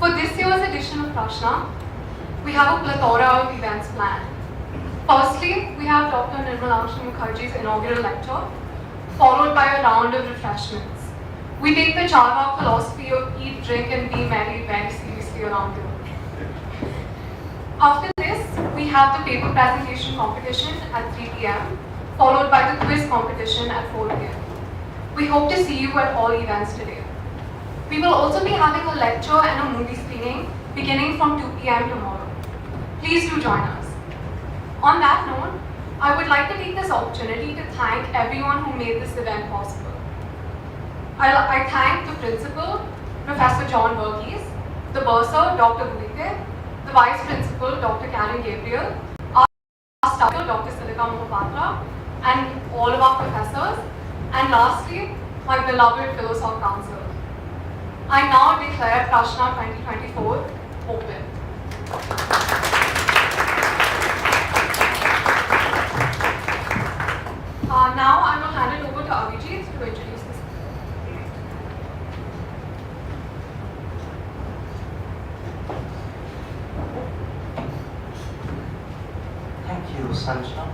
For this year's edition of Prasna, we have a plethora of events planned. Firstly, we have Dr. Nirmalangshu Mukherjee's inaugural lecture, followed by a round of refreshments. We take the Charvak philosophy of eat, drink and be merry very seriously around here. After this, we have the paper presentation competition at 3 p.m., followed by the quiz competition at 4 p.m. We hope to see you at all events today. We will also be having a lecture and a movie screening beginning from 2 p.m. tomorrow. Please do join us. On that note, I would like to take this opportunity to thank everyone who made this event possible. I thank the principal, Professor John Verghese, the bursar, Dr. Gulike, the vice principal, Dr. Karen Gabriel, our staff, Dr. Silika Mohapatra, and all of our professors, and lastly, my beloved Philosopher Council. I now declare Prasna 2024 open. Now I will hand it over to Abhijit to introduce this. Thank you, Sanjana.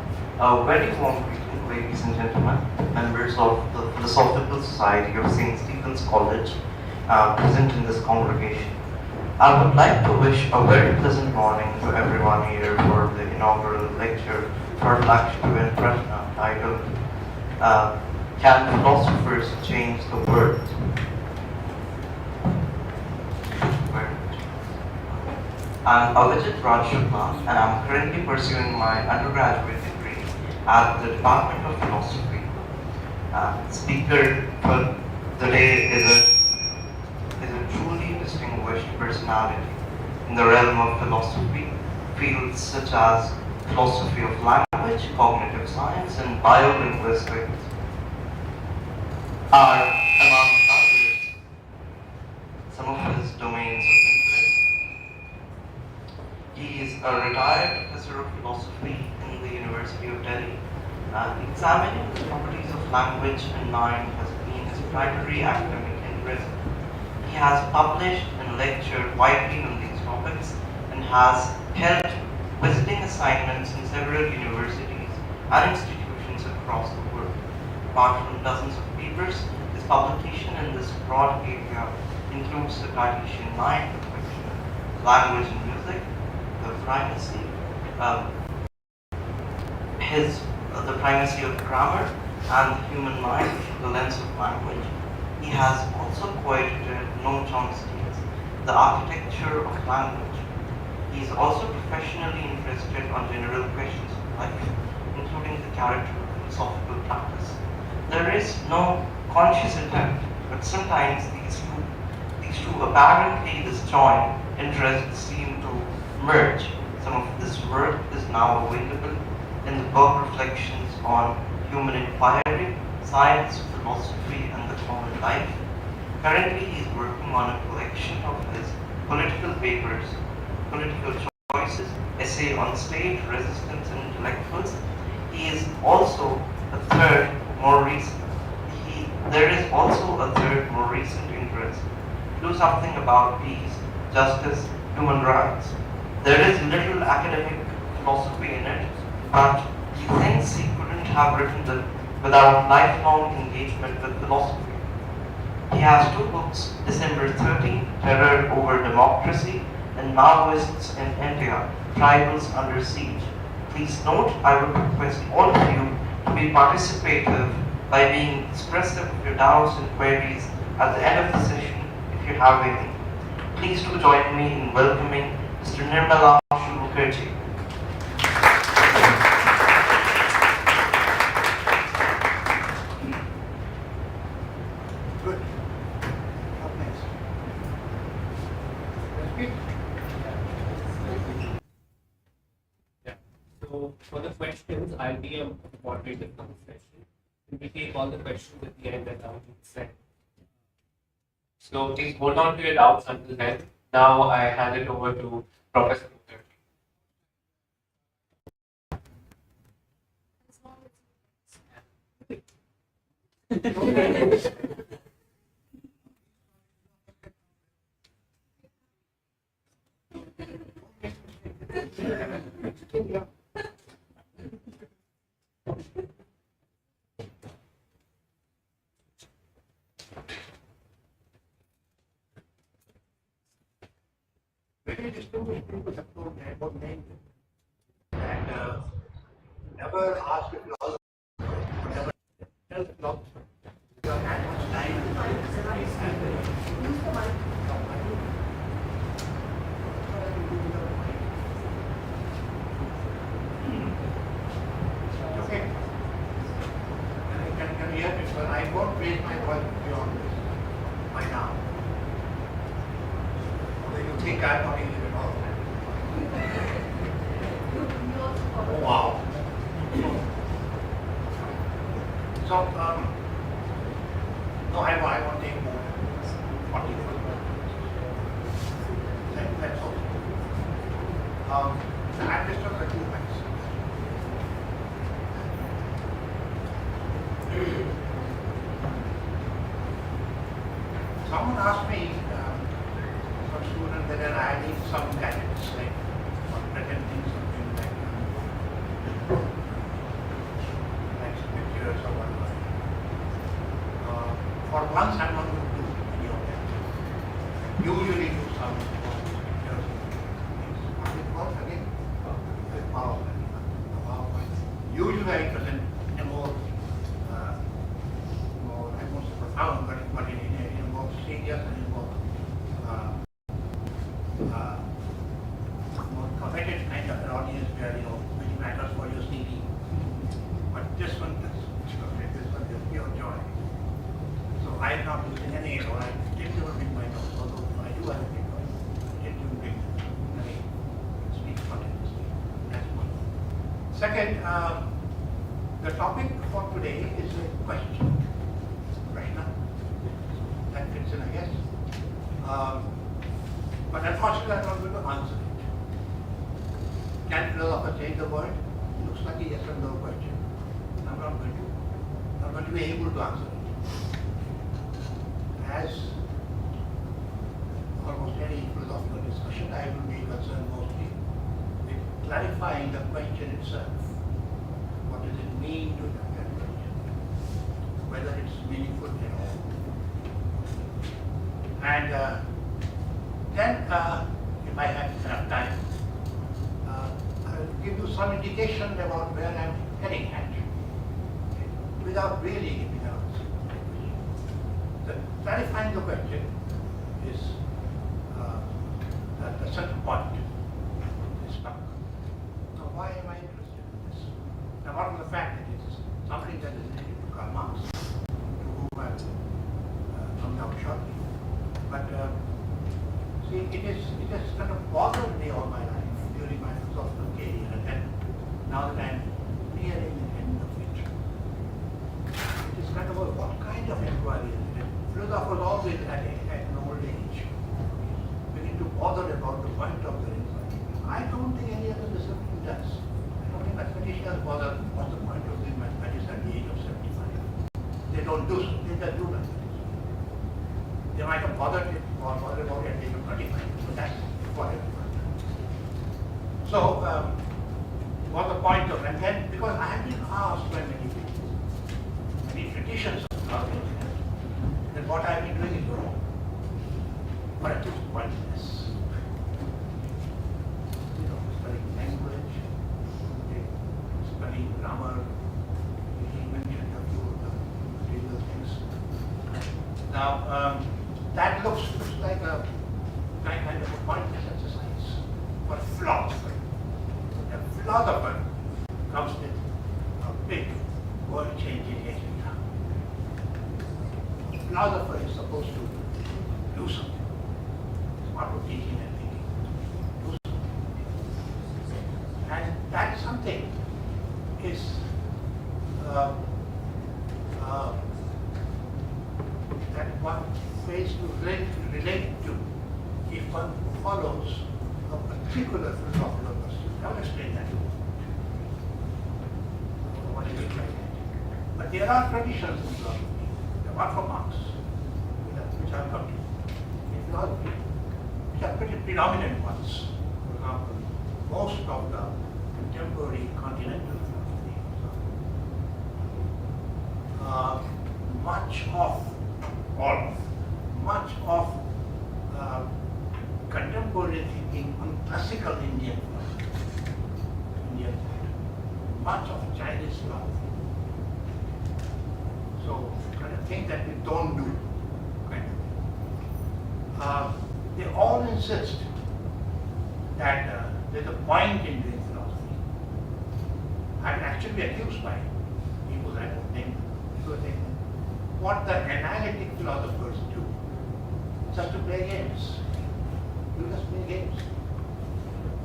A very warm greeting, ladies and gentlemen, members of the Philosophical Society of St. Stephen's College, present in this congregation. I would like to wish a very pleasant morning to everyone here for the inaugural lecture for Lakshmi Prasna titled Can Philosophers Change the World? I'm Avijit Raj Shukla, and I'm currently pursuing my undergraduate degree at the Department of Philosophy. Speaker for the day is a truly distinguished personality in the realm of philosophy. Fields such as philosophy of language, cognitive science, and biolinguistics are, among others, some of his domains of interest. He is a retired professor of philosophy in the University of Delhi. Examining the properties of language and mind has been his primary academic interest. He has published and lectured widely on these topics and has held visiting assignments in several universities and institutions across the world. Apart from dozens of papers, his publication in this broad area includes the Cartesian mind, language and music, the primacy, the primacy of grammar and the human mind through the lens of language. He has also co-edited Noam Chomsky's The Architecture of Language. He is also professionally interested on general questions of life, including the character of philosophical practice. There is no conscious intent, but sometimes these two apparently disjoint interests seem to merge. Some of this work is now available in the book Reflections on Human Inquiry, Science, Philosophy, and the Common Life. Currently, he is working on a collection of his political papers, Political Choices, Essay on State, Resistance, and Intellectuals. He is also there is also a third, more recent interest: do something about peace, justice, human rights. There is little academic philosophy in it, but he thinks he couldn't have written it without lifelong engagement with philosophy. He has two books, December 13, Terror Over Democracy, and Maoists in India, Tribals Under Siege. Please note, I would request all of you to be participative by being expressive of your doubts and queries at the end of the session if you have any. Please do join me in welcoming Mr. Nirmalangshu Mukherjee. Good. Up next. Yeah. So for the questions, I'll be a moderator for this session. We take all the questions at the end that are sent. So please hold on to your doubts until then. Now I hand it over to Professor Mukherjee. Very distinguished people have told me about names and never ask if you all never tell the philosopher. You have had much time okay. Can you hear me? But I won't raise my voice beyond this by now. You think I'm not English at all? Oh, wow. So, no, I won't take more than 40 minutes. That's all. I'm just going to do minutes. Someone asked me, some student, whether I need some gadgets, like presenting something like pictures or whatever. For once, I'm not going to do any of that. Usually do some pictures. What it was again? PowerPoint. Usually I present a more, I won't say profound, but in a more serious and more committed kind of an audience where, which matters for your CV. But this one is pure joy. So I am not using any, or I didn't even bring my notes, although I do have a big one. I didn't even bring any speech continuously. That's one. Second, the topic for today is a question. Prasna. That fits in, I guess. But unfortunately, I'm not going to answer it. Can philosopher change the world? Looks like a yes or no question. I'm not going to be able to answer it. As almost any philosophical discussion, I will be concerned mostly with clarifying the question itself. What does it mean to have that question? Whether it's meaningful at all. And then, if I have enough time, I'll give you some indication about where I'm heading at, without really giving an answer. So clarifying the question is the central point of this talk. Now, why am I interested in this? Now, apart from the fact that it is something that is related to Karl Marx, to whom I will come down shortly. But see, it has kind of bothered me all my life during my philosophical career, and then now that I'm nearing the end of it, it is kind of what kind of inquiry is it? Philosophers always at an old age begin to bother about the point of their inquiry. I don't think any other discipline does. I don't think mathematicians bother what's the point of the mathematics at the age of 75. They don't do so. They just do mathematics. They might have bothered it or bothered about it at the age of 25. So that's what it was. So, what's the point of, and then, because I have been asked by many people, many traditions of philosophy, that what I've been doing is wrong, or at least pointless. Studying language, studying grammar, he mentioned a few of the material things. Now, that looks like a kind of a pointless exercise for a philosopher. A philosopher comes with a big world-changing agenda. A philosopher is supposed to do something. It's part of teaching and thinking. Do something. And that something is that one face to relate to if one follows a particular philosophical pursuit. I will explain that. What is it like that? But there are traditions in philosophy, apart from Marx, which I've come to, in philosophy, which are pretty predominant ones. For example, most of the contemporary continental philosophy. Much of, or much of contemporary thinking on classical Indian philosophy, Indian thought, much of Chinese philosophy. So, kind of thing that we don't do, kind of thing. They all insist that there's a point in doing philosophy. I'm actually accused by people that don't name them. So they, what the analytic philosophers do, just to play games. You just play games.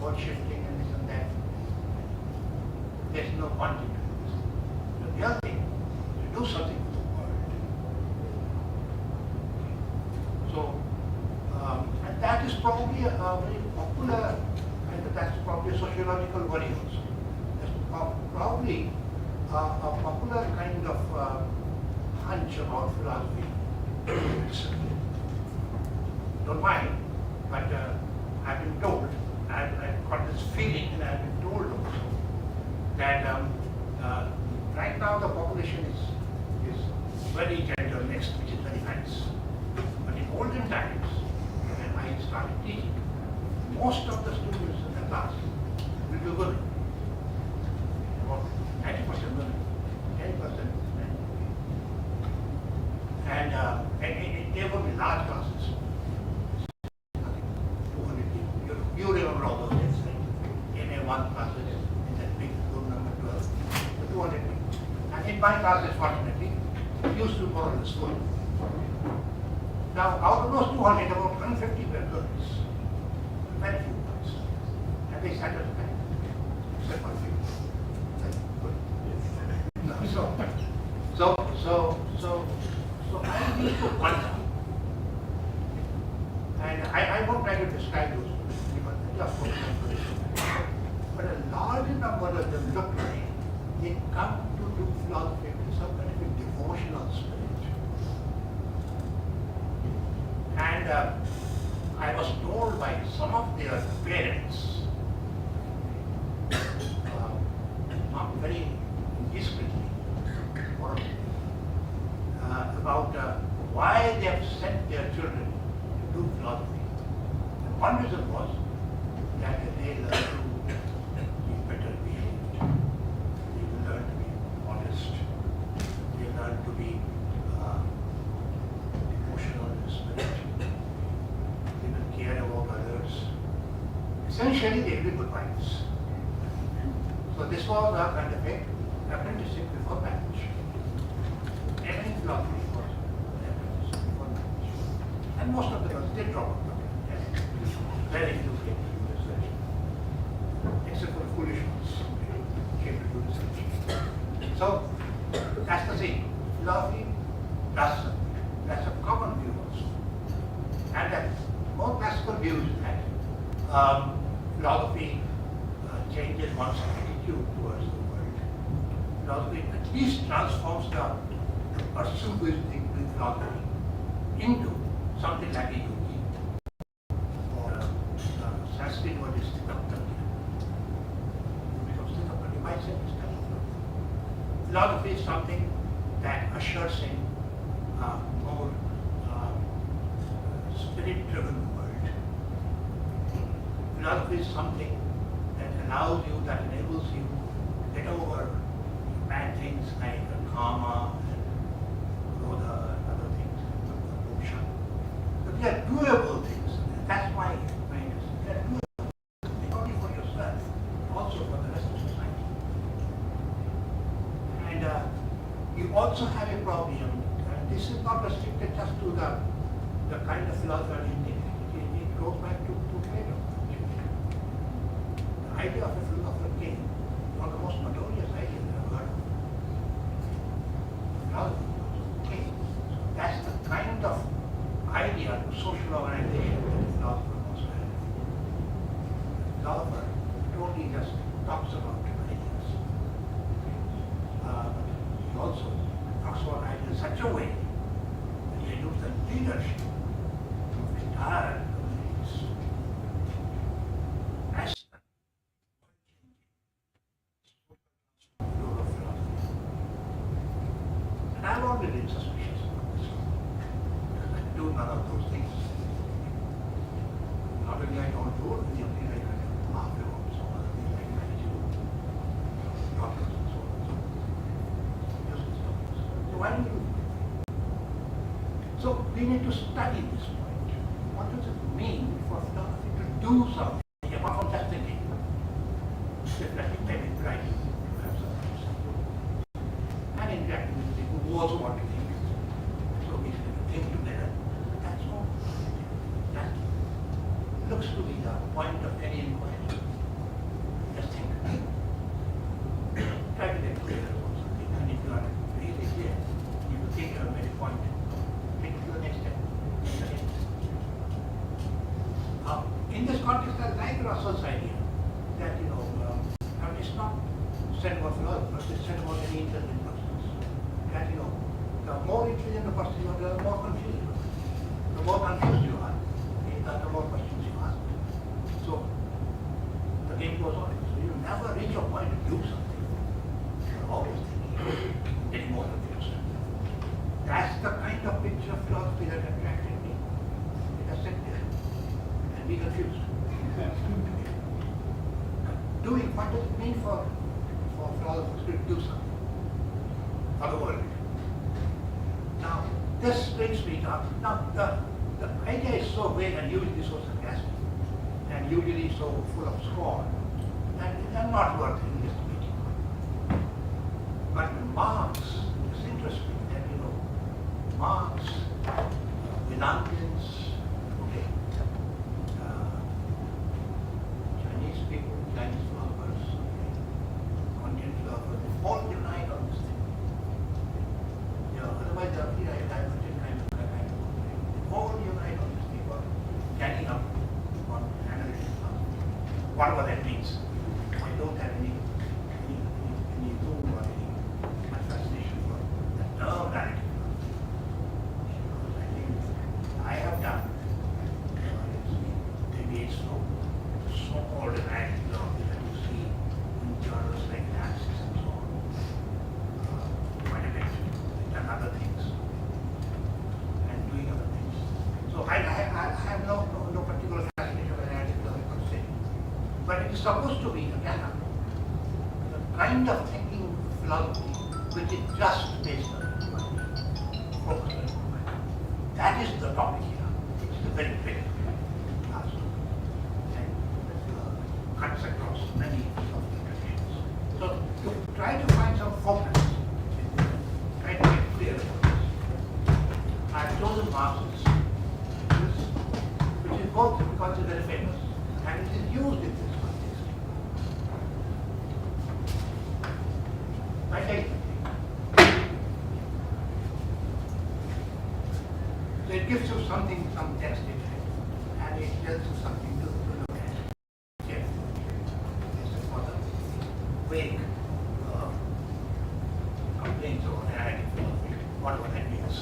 Word shifting and this and that. There's no point in doing this. The real thing is to do something with the world. So, and that is probably a very popular, and that's probably a sociological worry also. That's probably a popular kind of hunch about philosophy. Don't mind, but I've been told, I've got this feeling, and I've been told also, that right now the population is very gender mixed, which is very nice. But in olden times, when I started teaching, most of the students in the class will be women. About 90% women, 10% men. And they will be large classes. 200 people. You remember all those days, right? MA1 classes in that big room number 12, the 200 people. And in my classes, fortunately, we used to go to the school. Now, out of those 200, about 150 were girls. Very few boys. And they sat at the back, except one few. So I need to wonder. And I won't try to describe those because they are full of. But a large number of them look like they come to do philosophy with some kind of a devotional spirit. And I was told by some of their parents, not very discreetly, about why they have sent their children to do philosophy. And one reason was that they learn to be better behaved, they learn to be honest, they learn to be emotional in spirit, they will care about others. Essentially, they will be good wives. So this was a kind of a apprenticeship before marriage. Every philosophy was an apprenticeship before marriage. And most of the girls did drop out of it. Very few came to do research. Except for the foolish ones who came to do research. So that's the thing. Philosophy, that's a common view also. And that more classical view is that philosophy changes one's attitude towards the world. Philosophy at least transforms the person who is thinking philosophy into something like a yogi or Sanskrit word is Sthitapati. Because Sthitapati myself is kind of philosophy is something that ushers in a more spirit-driven world. Philosophy is something that allows you, that enables you to get over bad things like karma and krodha and other things, moksha. But they are doable things. That's my mind. They are doable. Not only for yourself, also for the rest of society. And you also have a problem, and this is not restricted just to the kind of philosophy it goes back to Plato. The idea of a philosopher king, one of the most notorious ideas I've heard of. Philosopher king. That's the kind of idea to social organization that a philosopher wants to have. A philosopher not only just talks about ideas, but he also talks about ideas in such a way that he uses the leadership of entire communities. those things. Not only I don't do it, the only I can afterwards, so other things like gratitude, doctors and so on. So why do you do it? So we need to study this point. What does it mean for philosophy to do something apart from just thinking? Definitely maybe writing to have something. And interacting with people who also want to think. So we should think together. That's all. That looks to be the point of any inquiry. Just think. Try to get clear about something. And if you are really clear, you will think you have made a point. Take it to the next step. In this context, I like Russell's idea that, I mean, it's not said about philosophers, it's said about any intelligent persons. That, the more intelligent a person you are, the more confused you are. The more confused you are, the more questions you ask. So, the game goes on. So, you never reach a point to do something. You're always thinking, getting more confused. That's the kind of picture of philosophy that attracted me. It has sit there and be confused. Doing, what does it mean for philosophers to do something for the world? Now, this brings me to, now the idea is so vague and usually so sarcastic and usually so full of scorn that they're not worth investigating. But Marx, it's interesting that, Marx, Vedantians, Chinese people, Chinese philosophers, Indian philosophers, they all unite on this thing. Otherwise they are very divergent kind of they all unite on this thing about getting up on analytic philosophy. Whatever that means. I don't have any room or any fascination for the term analytic philosophy. I think I have done maybe it's so-called analytic philosophy that you see in journals like Analysis and so on. Quite a bit. And other things. And doing other things. So I have no particular fascination with analytic philosophy per se. But it is supposed to be, again, the kind of thinking philosophy which is just based on inquiry, focused on inquiry. That is the topic here. It's the very big task. And cuts across many of the traditions. So to try to find some focus, try to get clear about this. I've chosen Marx's, which is both because it's very famous and it is used in this context. I take so it gives you something, some text in it, and it tells you something to look at. Yes. This is for the vague complaints or analytic philosophy, whatever that means.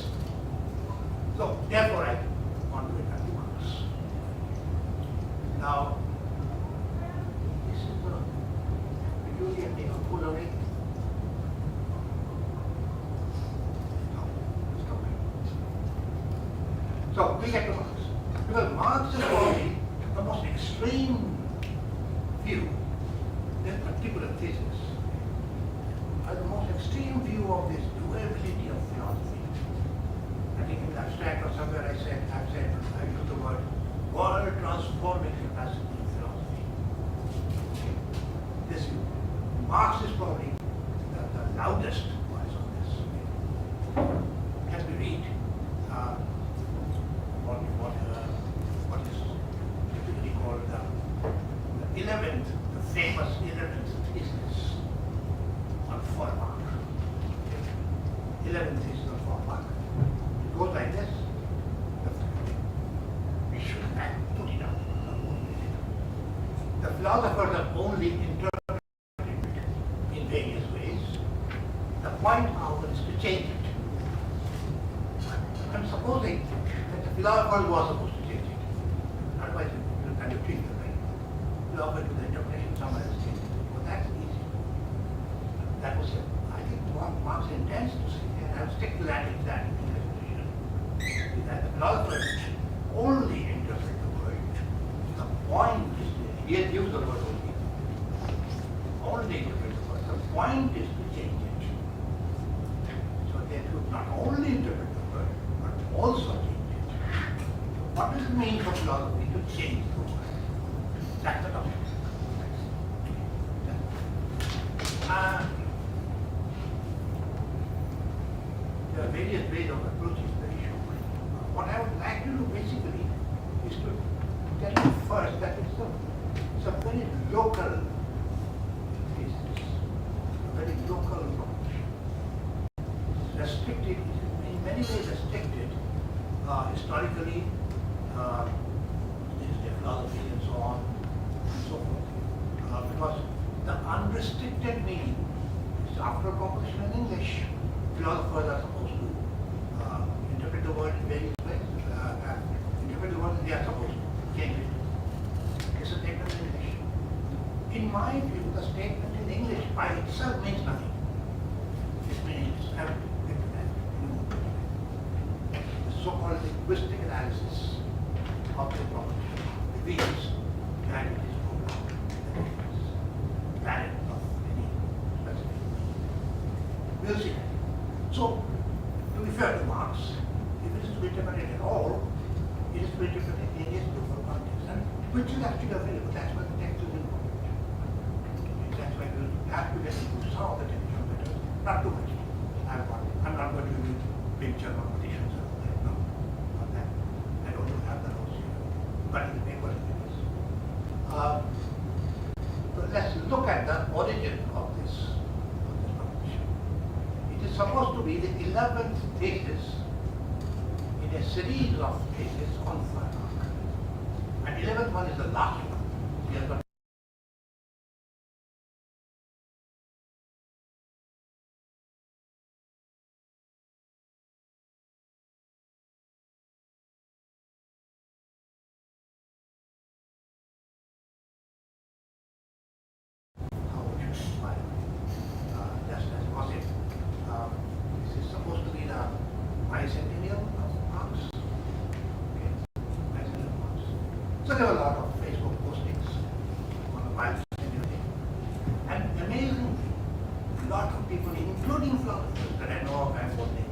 So therefore I want to return to Marx. Now, this is the peculiar thing of Mukherjee. So we get to Marx. Because Marx is probably the most extreme view, this particular thesis, the most extreme view of this durability of philosophy. I think in abstract or somewhere I used the word world transforming capacity of philosophy. This view. Marx is probably the loudest voice on this. Can we read what is typically called the 11th, the famous 11th thesis on Feuerbach. 11th thesis on Feuerbach. It goes like this. We should have put it up. The philosophers have only interpreted it in various ways. The point now is to change it. I'm supposing that the philosopher was supposed to change it. Otherwise, you will kind of treat the right. Philosopher to the interpretation, someone else change it. Well, that's easy. That was, I think, what Marx intends to say, and I'll stick to that exact interpretation. That the philosopher interpret the word, but also change it. What does it mean for philosophy to change the word? That's the topic. There are various ways of approaching the issue. What I would like to do basically is to tell you first that it's a very local thesis, a very local proposition. It's restricted, it's in many ways restricted historically, philosophy and so on and so forth. Because the unrestricted meaning is after a proposition in English. Philosophers are supposed to interpret the word in various ways, interpret the word they are supposed to change it. It's a statement in English. In my view, the statement in English by itself means nothing. It means everything. The so-called linguistic analysis of the proposition reveals that it is no valid of any specific meaning. We'll see. So, to be fair to Marx, if it is to be interpreted at all, it is to be interpreted in its local context, and which is actually available. That's why the text is important. That's why you have to get into some of the technical matters, not too much. I'm not going to use big German quotations or that. No, not that. I don't have the notes here, but in the paper it is. So let's look at the origin of this proposition. It is supposed to be the 11th thesis in a series of theses on Feuerbach. And 11th one is the last one. We have got how it should inspire. Just as gossip. This is supposed to be the bicentennial of Marx. Okay, bicentennial of Marx. So there were a lot of Facebook postings on the bicentennial thing. And amazingly, a lot of people, including philosophers that I know of and what they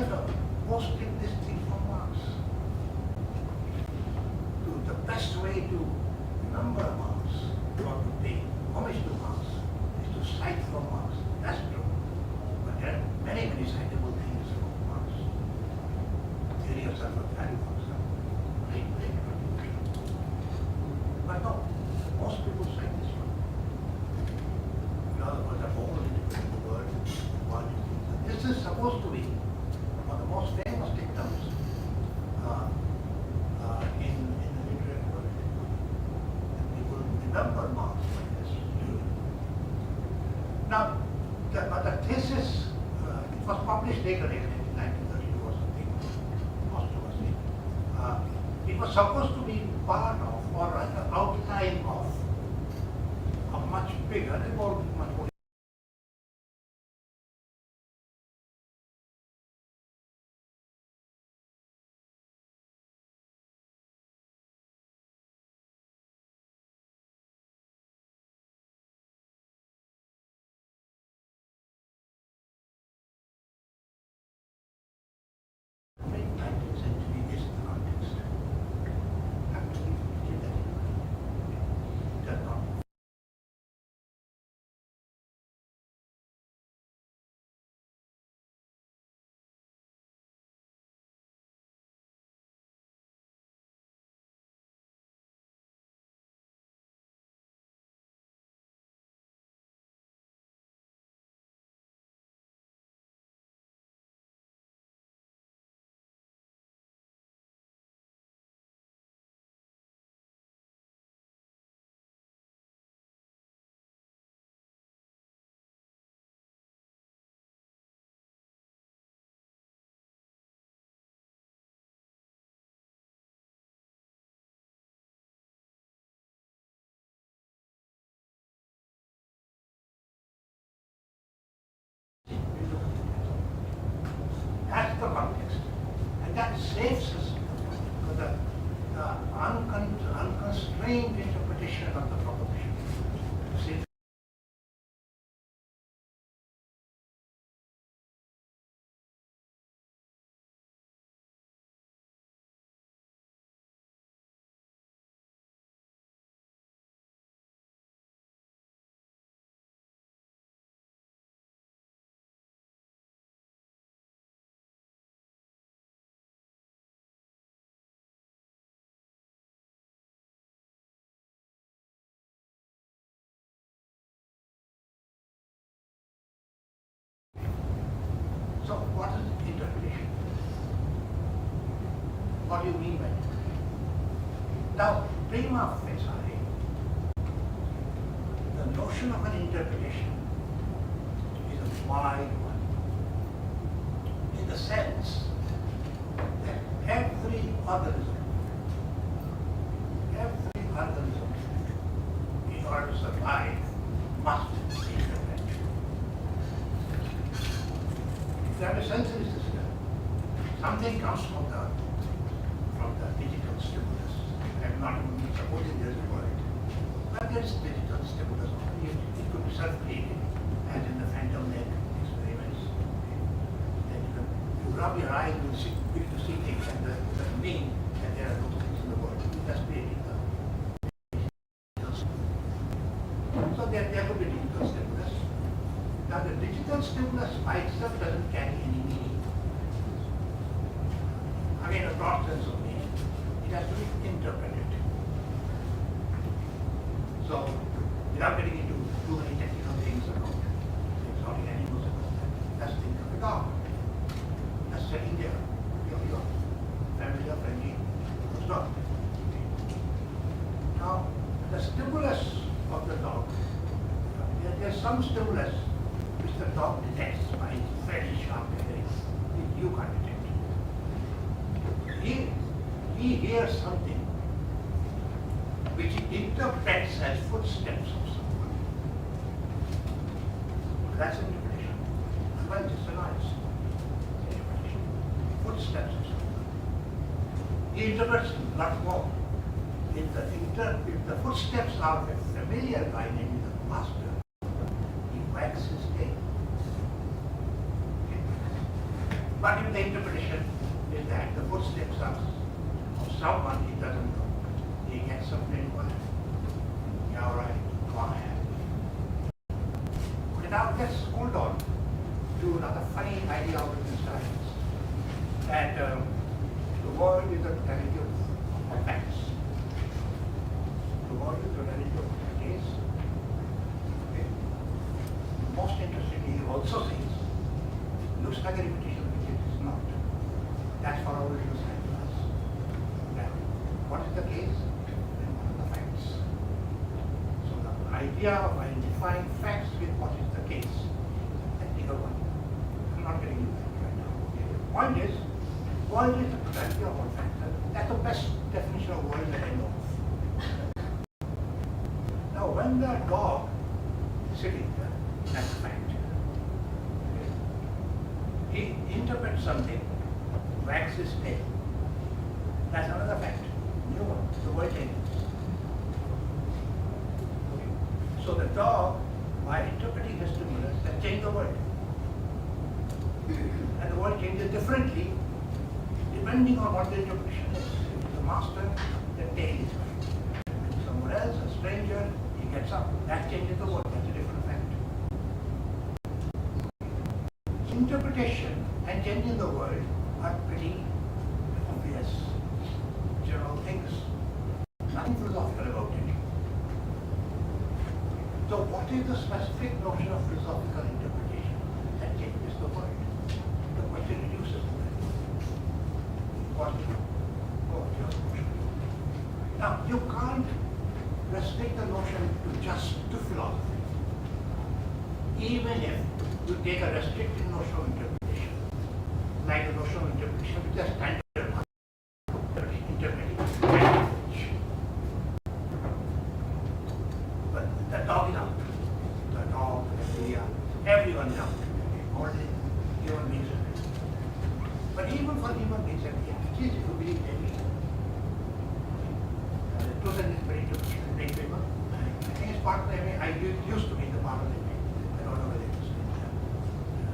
have, posted this thing from Marx. The best way to remember Marx or to pay homage to Marx is to cite from Marx. That's true. But there are many, many citable things from Marx. Theory of self-value, for example. Great contribution. But no, most people cite this one. Philosophers have all interpreted the word. This is supposed to be one of the most famous dictums in the literary world. And people remember Marx by this. Now, the thesis, it was published later in 1932 or something, posthumously. It was supposed to be part of, or an outline of, a much bigger, and much more mid-19th century is the context. Actually, keep that in mind. It does not That's the context. And that saves us because the unconstrained interpretation of the proposition saves what is interpretation? What do you mean by it? Now, prima facie, the notion of an interpretation is a wide one, in the sense that every organism, in order to survive, must be interpreted. If you have a sensory system, something comes from the digital stimulus. I'm not even supposing there's a word, but there's digital stimulus. It could be self-created, as in the phantom leg experiments. Then you rub your eye and you see things, and the mean that there are no things in the world. That's creating the digital stimulus. So there could be digital stimulus. Now the digital stimulus by itself doesn't carry any meaning. Again, a broad sense of meaning. It has to be interpreted. So, without getting into too many technical things about exotic animals and all that, let's think of a dog. That's sitting there. Your family or friendly dog. Now, the stimulus of the dog, there's some stimulus which the dog detects by its very sharp hearing, which you can't detect. He hears something which he interprets as footsteps of someone. That's interpretation. Well, it's a nice interpretation. Footsteps of someone. He interprets a lot more. If the footsteps are of a familiar guy, namely the master, he wags his tail. But if the interpretation is that the footsteps are of someone he doesn't know, he gets something quiet. Yeah, all right, quiet. Okay, now let's hold on to another funny idea of science, that the world is a totality of facts. The world is a totality of case. Okay. Most interestingly, he also says, looks like a repetition, which it is not. That's for our original science class. Now, what is the case? And what are the facts? So the idea of identifying facts with what is the case is a technical one. I'm not getting into that right now. Okay. The point is, world is a totality of all facts. That's the best definition of world that I know of. Now, when the dog is sitting there, that's a fact. Okay. He interprets something, wags his tail. That's another fact. New one. The world changes. Okay. So the dog, by interpreting his stimulus, has changed the world. And the world changes differently depending on what the interpretation is. If it's the master, the tail is right. If it's someone else, a stranger, he gets up. That changes the world. That's a different fact. Interpretation and changing the world are pretty obvious general things. Nothing philosophical about it. So what is the specific notion of philosophical interpretation that changes the world? The question reduces to that. What is your notion? Now, you can't restrict the notion to philosophy. Even if you take a restricted notion of interpretation, like the notion of interpretation which is standard interpreting language. But the dog is out. The dog, everyone is out. All the human beings are out. But even for human beings, it is if you believe everything. It was an interpretation in great paper. I think it's part of the MA. I used to be the part of the MA. I don't know whether it was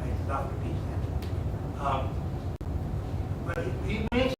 I'd love to teach that. But he makes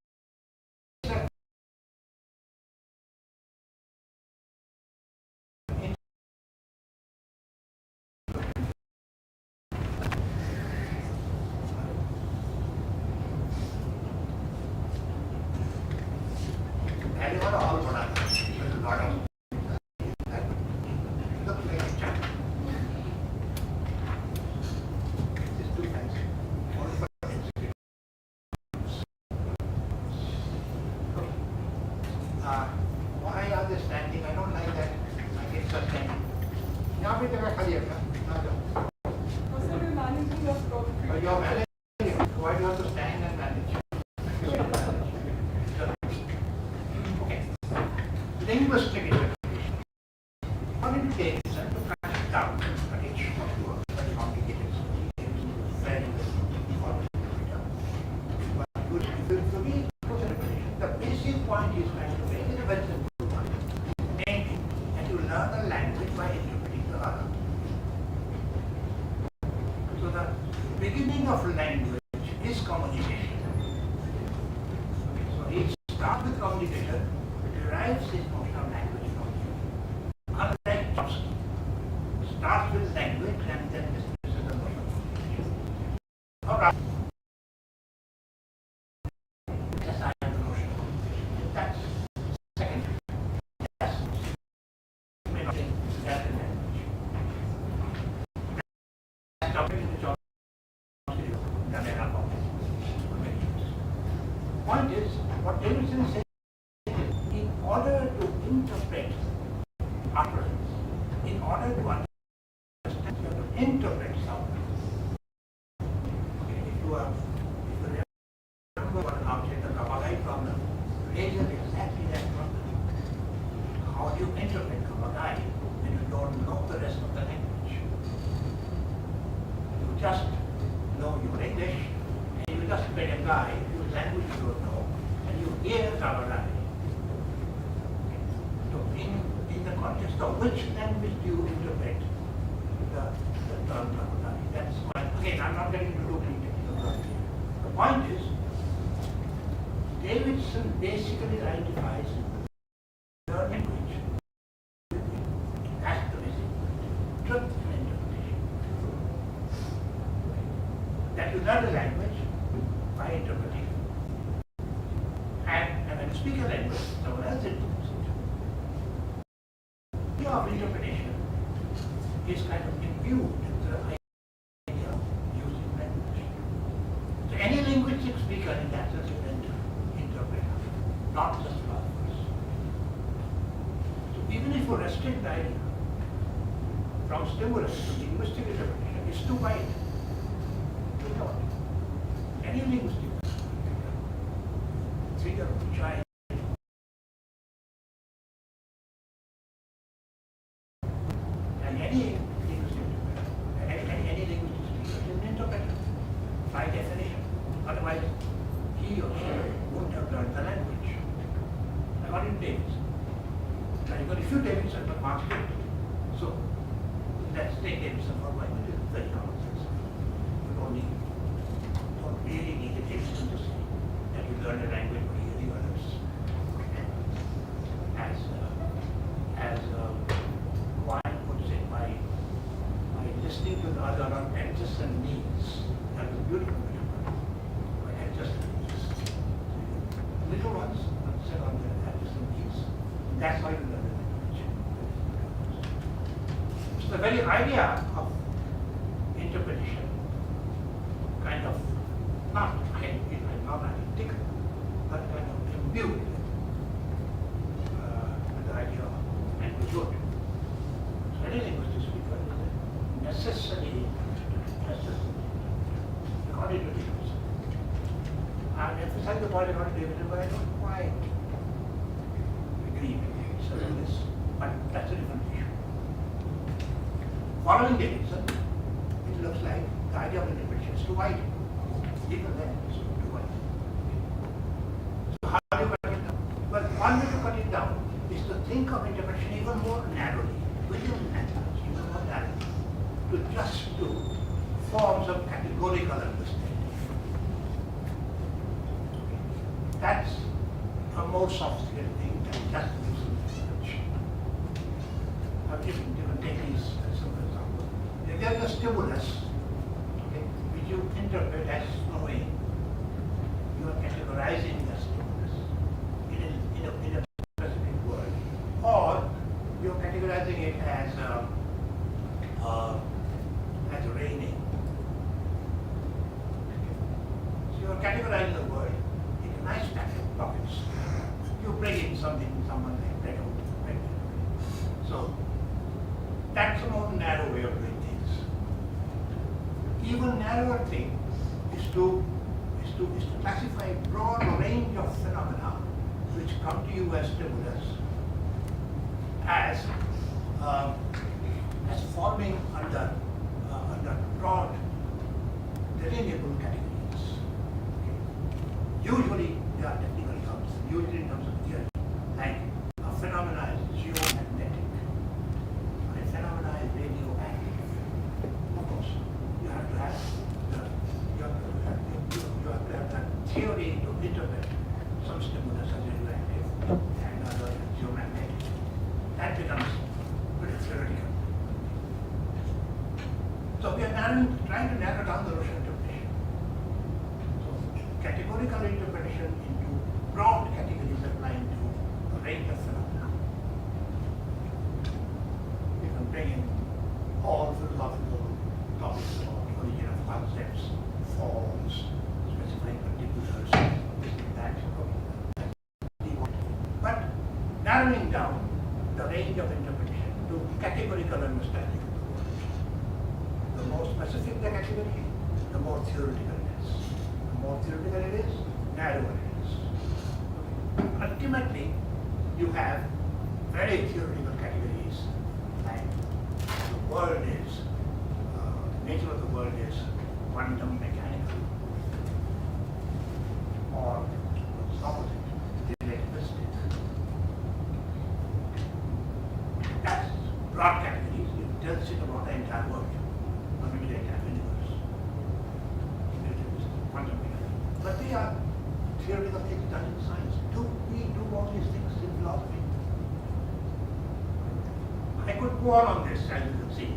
point he's trying to make is a very simple one. Namely, that you learn a language by interpreting the other. So the beginning of language is communication. So he starts with communication, derives his notion of language from it. Unlike Chomsky, starts with language and then dismisses the notion of communication. All right. Yes, I have the notion of communication. That's second. Yes. You may not think that in language. That's topic in the Chomsky done enough of for many years. Point is, what Davidson is saying is, in order to interpret utterance, in order to understand, you have to interpret something. Okay, if you remember one object, the Kabagai problem, raises exactly that problem. How do you interpret Kabagai when you don't know the rest of the language? You just know your English, and you just bet a guy whose language you don't know, and you hear Kabagai. So in the context of which language do you interpret the term Kabagai? That's quite, again, I'm not getting into too many technical terms here. The point is, Davidson basically identifies your language. That's the basic truth and interpretation. That you learn the language by interpreting. And when you speak a language, someone else interprets it. The idea of interpretation is kind of imbued with the idea of using language. So any linguistic speaker in that sense is an interpreter, not just philosophers. So even if you restrict the idea from stimulus to linguistic interpretation, it's too wide. Too broad. Any linguistic speaker will try and any linguistic speaker is an interpreter by definition. Otherwise, he or she wouldn't have learned the language. According to Davidson. Now you've got a few Davidson, but Marx didn't. So let's take Davidson for a while. It is very common sense. You don't really need a Davidson to say that you learn a language by hearing others. As Quine puts it, by listening to the other on adjacent needs. That is beautiful. By adjacent needs. Little ones sit on the adjacent needs. That's how you learn the language. So the very idea of interpretation kind of not identical, but kind of imbued with the idea of languagehood. So any linguistic speaker is necessary, according to Davidson. I'm emphasizing the point according to Davidson, but I don't quite agree with Davidson on this, but that's a different issue. Following Davidson, it looks like the idea of interpretation is too wide. Even then, it's too wide. So how do you cut it down? Well, one way to cut it down is to think of interpretation even more narrowly, within language, even more narrowly, to just do forms of categorical understanding. That's a more sophisticated thing than just using language. I've given take these as an example. There's a stimulus, okay, which you interpret as knowing. You are categorizing the stimulus in a specific word, or you are categorizing it as raining. So you are categorizing the word in a nice pack of pockets. You bring in something, someone like bread out, right? So that's a more narrow way of doing things. Even narrower thing is to classify a broad range of phenomena which come to you as stimulus as forming under broad delineable categories. Okay. Usually they are technical terms, usually in terms of narrowing down the range of interpretation to categorical understanding of the world. The more specific the category, the more theoretical it is. The more theoretical it is, narrower it is. Ultimately, you have very theoretical categories like the world is, the nature of the world is quantum mechanical, or what's opposite, relativistic. That's broad categories. It tells it about the entire world, or maybe the entire universe. Relativistic, quantum mechanical. But they are theoretical things done in science. Do we do all these things in philosophy? I could go on this, as you can see.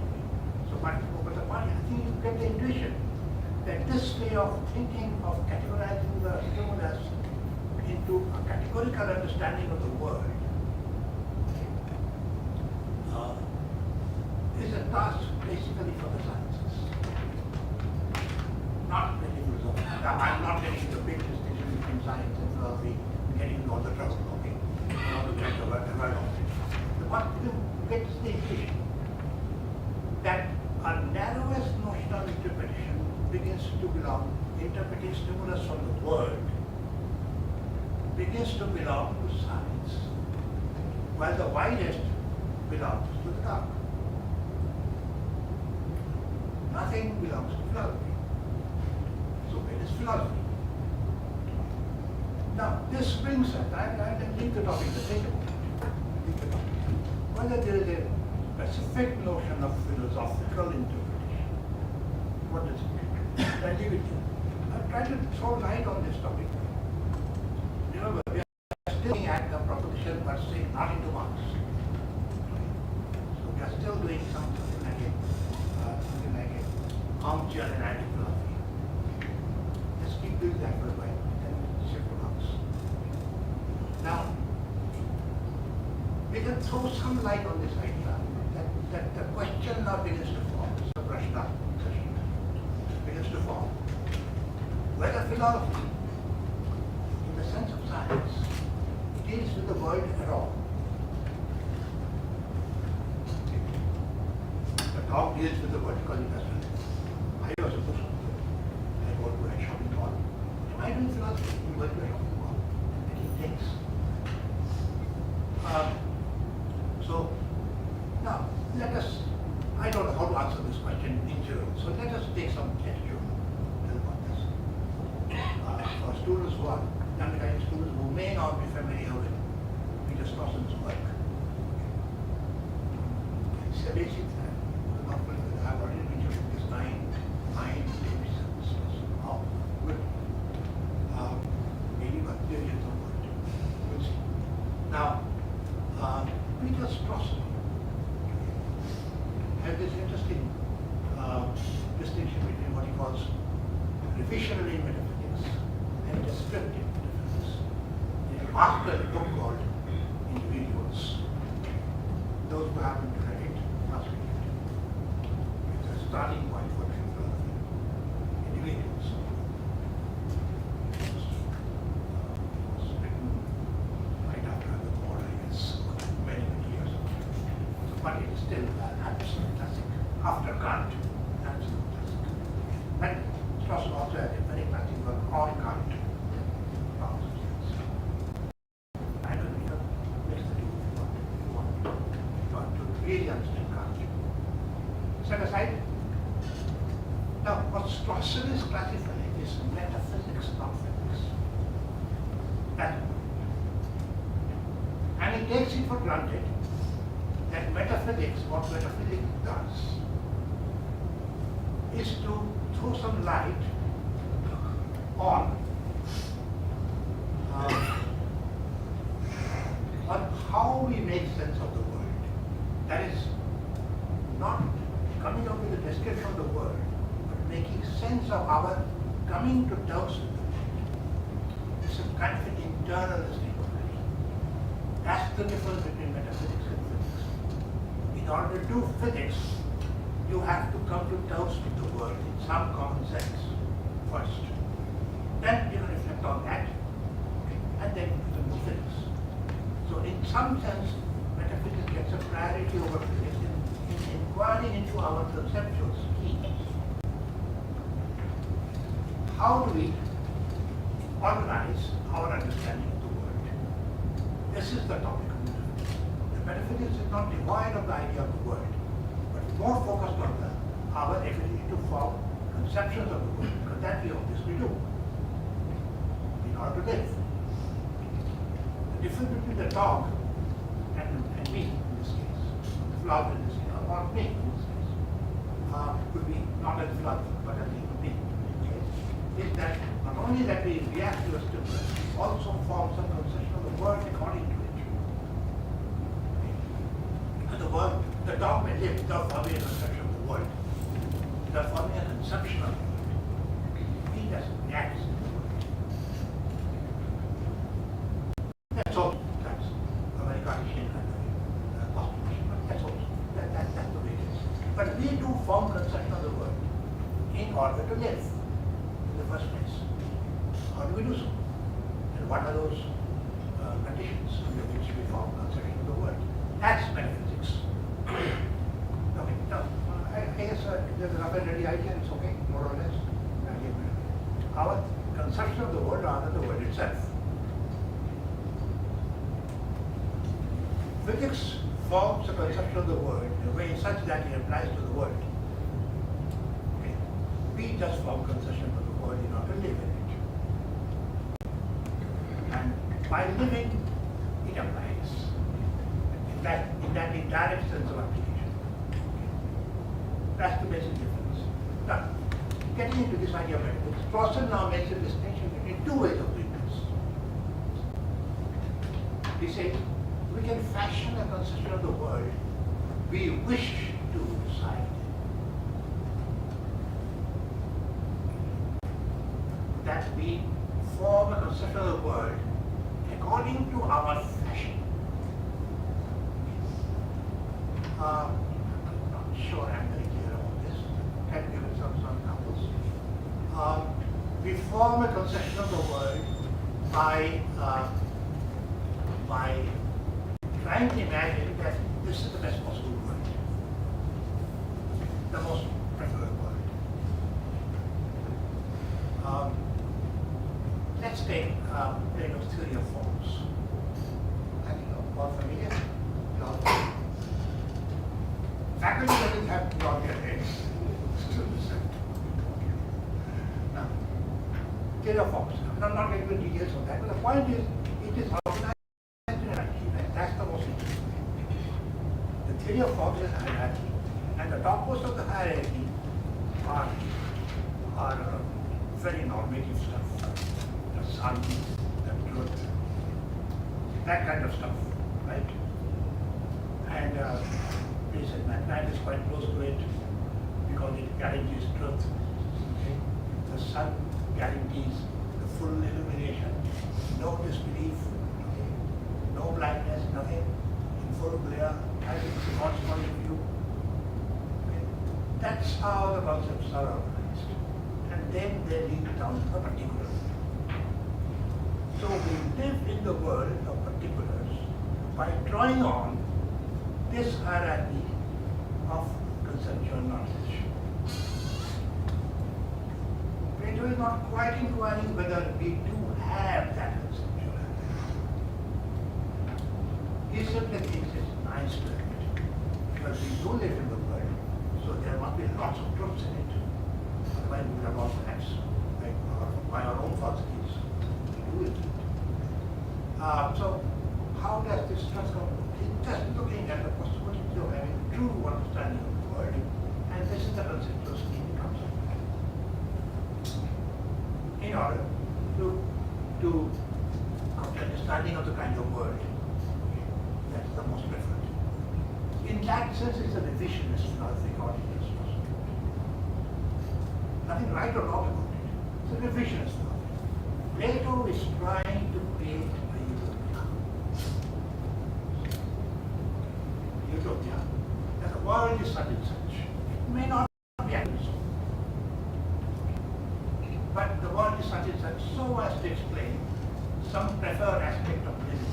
So, but the point, I think you get the intuition that this way of thinking of categorizing the stimulus into a categorical understanding of the world is a task basically for the sciences. Not really philosophy. I'm not getting into the big distinction between science and philosophy, getting into all the trouble, okay? All the trouble about it. But you get the intuition that our narrowest notion of interpretation begins to belong, interpreting stimulus from the world, begins to belong to science, while the widest belongs to the dark. Nothing belongs to philosophy. So where is philosophy? Now, this brings us, I'll leave the topic to think about it. Whether there is a specific notion of philosophical interpretation. What does it mean? I'll leave it here. I've tried to throw light on this topic. Remember, we are still looking at the proposition per se, not into Marx. So we are still doing something like a armchair analytic philosophy. Let's keep doing that for a while, then shift to Marx. Now, we can throw some light on this idea that the question now begins to form, so Prasna begins to form. Whether philosophy, in the sense of science, deals with the world at all. The dog deals with the world because it has to. I was supposed to go to a shopping mall. So I do philosophy, you go to a shopping mall and he thinks. So now let us, I don't know how to answer this question in general, so let us take some latitude about this. For students who are undergraduate students who may not be familiar with Peter Strawson's work, it's a basic thing. I've already mentioned this nine Davidson's. Oh, good. Maybe but there is no word. We'll see. Now, Peter Strawson had this interesting distinction between what he calls revisionary metaphysics and descriptive metaphysics. He authored a book called Individuals. Those who happen to read it must read it. It's a starting point for philosophy. Individuals. It was written right after the war, I guess, many years ago. But it's still an absolute classic. After Kant, absolute classic. And Strawson also had a very classic work on Kant. I don't know, mix the two if you want to really understand Kant. Set aside. Now, what Strawson is classifying is metaphysics, not physics. And he takes it for granted that metaphysics, what metaphysics does, is to throw some light on how we make sense of the world. That is, not coming up with a description of the world, but making sense of our coming to terms with the world. It's a kind of an internalistic operation. That's the difference between metaphysics and physics. In order to do physics, you have to come to terms with the world in some common sense first. Then you can reflect on that, and then you can do physics. So in some sense, metaphysics gets a priority over physics in inquiring into our conceptual schemes. How do we organize our understanding of the world? This is the topic of metaphysics. The metaphysics is not devoid of the idea of the world, but more focused on our ability to form conceptions of the world, because that we obviously do in order to live. The difference between the dog and me in this case, the philosopher in this case, or me in this case, could be not as a philosopher, but as a human being in this case, is that not only that we react to a stimulus, we also form some conception of the world according to it. And the dog may live without forming a conception of the world, without forming a conception of the world. He just reacts to the world. That's also a very Cartesian kind of postulation, but that's the way it is. But we do form conception of the world in order to live in the first place. How do we do so? And what are those conditions under which we form conception of the world? That's metaphysics. Okay, now, I guess there's a rough and ready idea, it's okay, more or less. Our conception of the world rather than the world itself. Physics forms a conception of the world in a way such that it applies to the world. Okay. We just form conception of the world in order to live in it. And by living, it applies. In that indirect sense of application. That's the basic difference. Now, getting into this idea of metaphysics, Prasna now makes a distinction between two ways of doing this. He says, we can fashion a conception of the world we wish to decide. That we form a conception of the world according to our fashion. I'm not sure I'm very clear about this. Can give it some examples. We form a conception of the world by trying to imagine that this is the best possible world, the most preferred world. Let's take Plato's theory of forms. I think you're all familiar. Faculty doesn't have to log their heads. Now, theory of forms. I'm not getting into details of that, but the point is, it is organized. That's the most interesting thing. The theory of forms is hierarchy, and the topmost of the hierarchy are very normative stuff. The sun, the truth, that kind of stuff, right? And they said mathematics is quite close to it because it guarantees truth. Okay? The sun guarantees the full illumination, no disbelief. No blindness, nothing, in full glare, as it's the God's point of view. Okay. That's how the concepts are organized. And then they lead down to a particular. So we live in the world of particulars by drawing on this hierarchy of conceptual knowledge. Plato is not quite inquiring whether we do have that conceptual. He simply thinks it's nice to admit, because we do live in the world, so there must be lots of truths in it. Otherwise we would have all perhaps, by our own falsities, we do it. So how does this trust come? It's just looking at the possibility of having a true understanding of the world, and this is the conceptual scheme it comes up with. In order to understanding of the kind of world. That's the most preferred. In that sense, it's a revisionist philosophy according to this philosophy. Nothing right or wrong about it. It's a revisionist philosophy. Plato is trying to create a utopia. Utopia. That the world is such and such. It may not be actually so. But the world is such and such so as to explain some preferred aspect of living.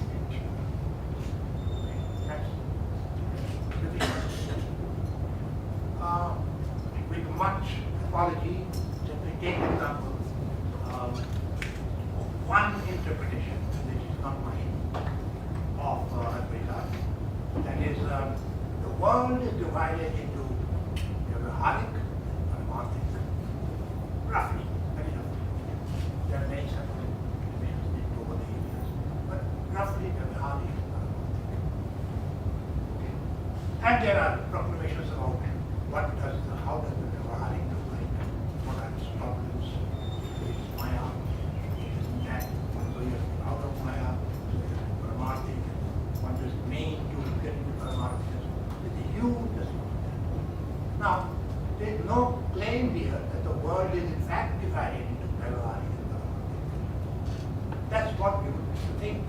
world is divided into Vyavaharic and Paramarthic, roughly, very roughly. There are many separate divisions over the years, but roughly Vyavaharic and Paramarthic. Okay. And there are proclamations about how does the Vyavaharic look like, what Aristotle's is Maya, and so you have out of Maya, so you have Paramarthic, what does it mean to get into Paramarthic? It's a huge discussion. Now, there is no claim here that the world is in fact divided into Vyavaharic and Paramarthic. That's what we would think.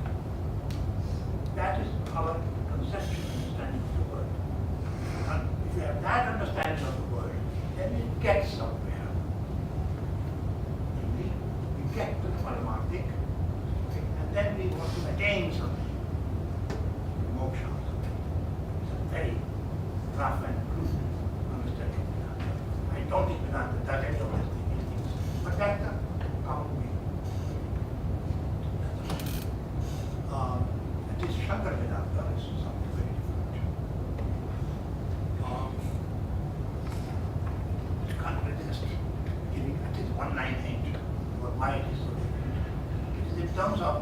That is our conceptual understanding of the world. And if you have that understanding of the world, then we get somewhere. We get to the Paramarthic, okay, and then we want to attain something. Moksha or something. It's a very rough and crude understanding of Vedanta. I don't think Vedanta does any of these things, but that's a common way. It is Shankar Vedanta, is something very different. You can't resist giving at least one line hint about why it is so different. It is in terms of,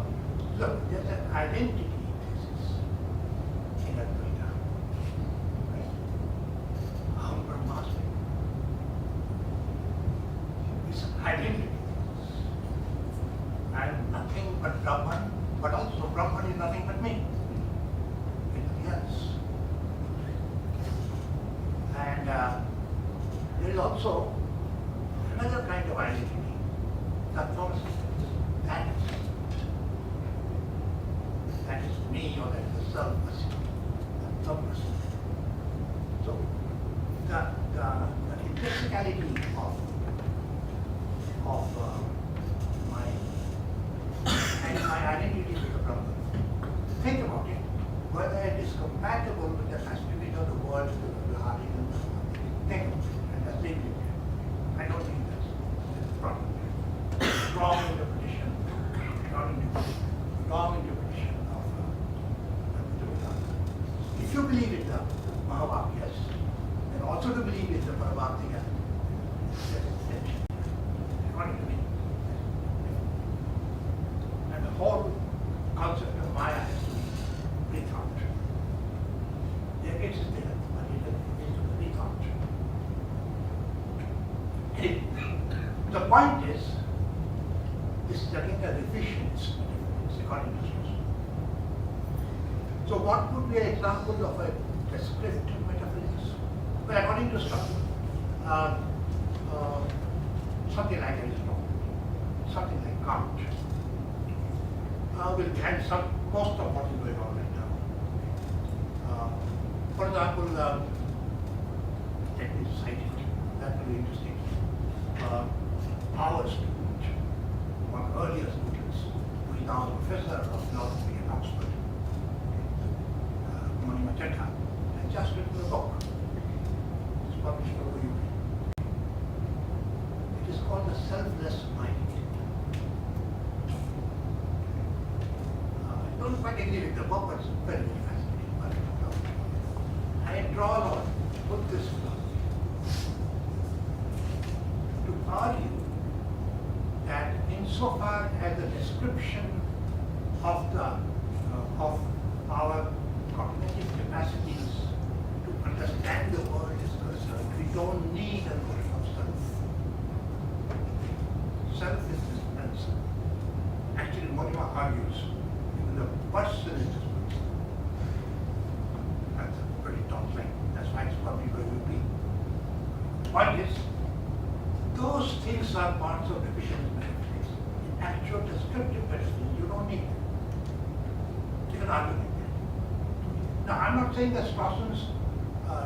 look, there's an identity thesis in Advaita. Right? Aham Brahmasmi. It's an identity thesis. I am nothing but Brahman, but also Brahman is nothing but me. Anything else. And there is also another kind of identity, Tattvamasi. That is me, or that is the self-masi. Tattvamasi. So the intrinsicality of my identity with the Brahman. Think about it, whether it is compatible with the aspect of the world, the heart, and the mind. Think about it, and that's the ingredient. I don't think that's the problem. Wrong interpretation of the Vedanta. If you believe in the Mahavakyas, then also to believe in the Paramarthic extension. According to me. And the whole concept of Maya has to be rethought. There it is there, but it needs to be rethought. Anyway, the point is, this is again a deficiency, according to Prasna. So what would be an example of a descriptive metaphysics? Well, according to Prasna, something like Aristotle, something like Kant, will and most of what is going on right now. For example, let me cite it. That will be interesting. Our student, one earlier students, who is now a professor of philosophy at Oxford, Manima Chetha, has just written a book. It's published over UK. It is called The Selfless Mind. I don't quite agree with the book, but it's very, very fascinating. I draw on Buddhist philosophy to argue that insofar as the description of our cognitive capacities to understand the world is concerned, we don't need a notion of self. Self is dispensable. Actually, Monima argues even the person is dispensable. That's a pretty tough thing. That's why it's probably where we'll be. Point is, those things are parts of deficient metaphysics. In actual descriptive metaphysics, you don't need them. You can argue with them. Now, I'm not saying that Strawson's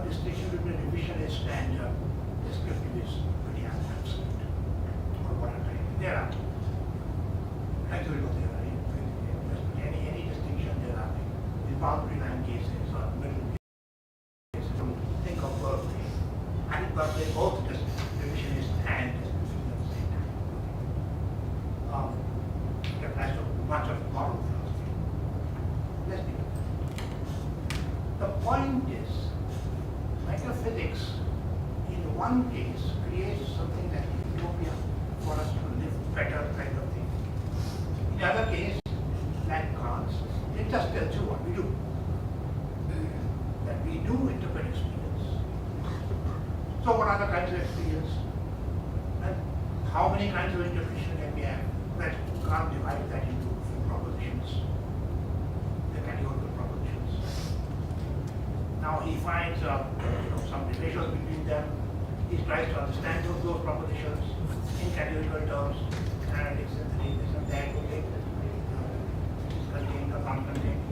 distinction between revisionist and descriptive is pretty absolute, or what I'm saying. There are. Actually, there are. Any distinction, there are. In boundary line cases or middle cases, think of Berkeley. I think Berkeley both revisionist and descriptive at the same time. That applies to much of moral philosophy. Let's think of that. The point is metaphysics, in one case, creates something like utopia for us to live better kind of thing. In the other case, like Kant's, it just tells you what we do. That we do interpret experience. So what are the kinds of experience? And how many kinds of interpretation can we have? Well, Kant divides that into a few propositions. The categorical propositions. Now he finds some relations between them. He tries to understand those propositions in categorical terms, analytics and this and that, okay, is contained or non-contained.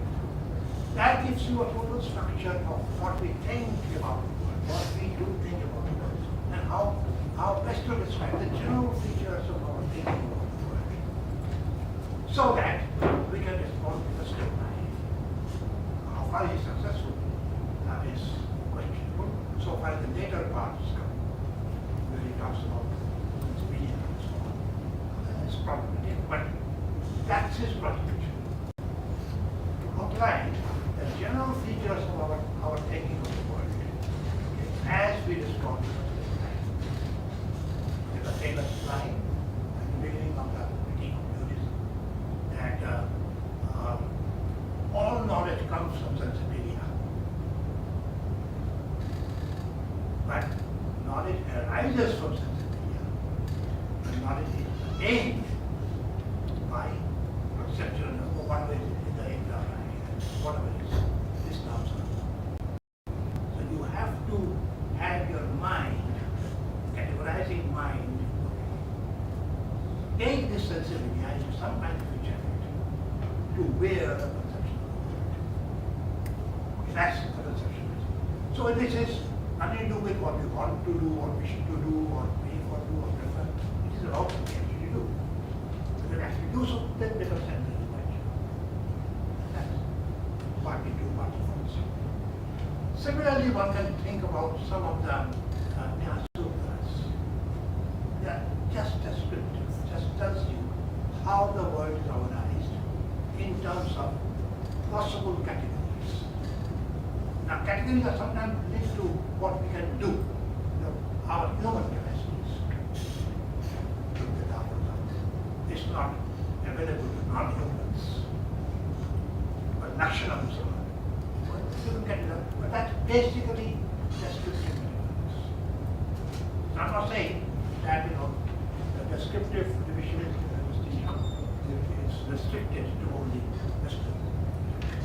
That gives you a total structure of what we think about the world, what we do think about the world, and how best to describe the general features of our thinking about the world, so that we can respond to the stimuli. How far he is successful is questionable. So far the later parts come, where he talks about experience and so on. It's problematic, but that's his proposition. To outline the general features of our thinking of the world, okay, as we respond to the stimuli. There's a famous line at the beginning of the critique of Buddhism that all knowledge comes from sensibilia. But knowledge arises from sensibilia. And knowledge is attained by perception, or one way in the whatever it is. This comes up. So you have to have your mind, categorizing mind, take this sensibility as some kind of a jacket to wear the perception of the world. That's the perception. So this is nothing to do with what we want to do, or wish to do, or pay for, do, or prefer. It is about what we actually do. If we actually do so, then becomes sensible. That's what we do, what we focus on. Similarly, one can think about some of the Sutras. They are just descriptive, just tells you how the world is organized in terms of possible categories. Now, categories are sometimes linked to what we can do, our human capacities. It's not available to non-humans, but Lakshanams are. But that's basically descriptive categories. So I'm not saying that the descriptive division is restricted to only descriptive.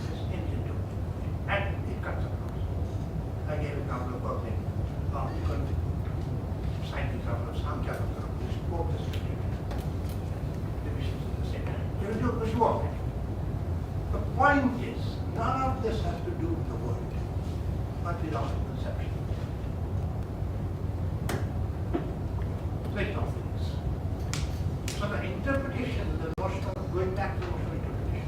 It's into it, and it cuts across. I gave an example of Berkeley. You can cite the example of Sankhya, which both descriptive divisions at the same time. You do which work. The point is, none of this has to do with the world, but with our perception. Great of things. So the interpretation, the notion of going back to the notion of interpretation,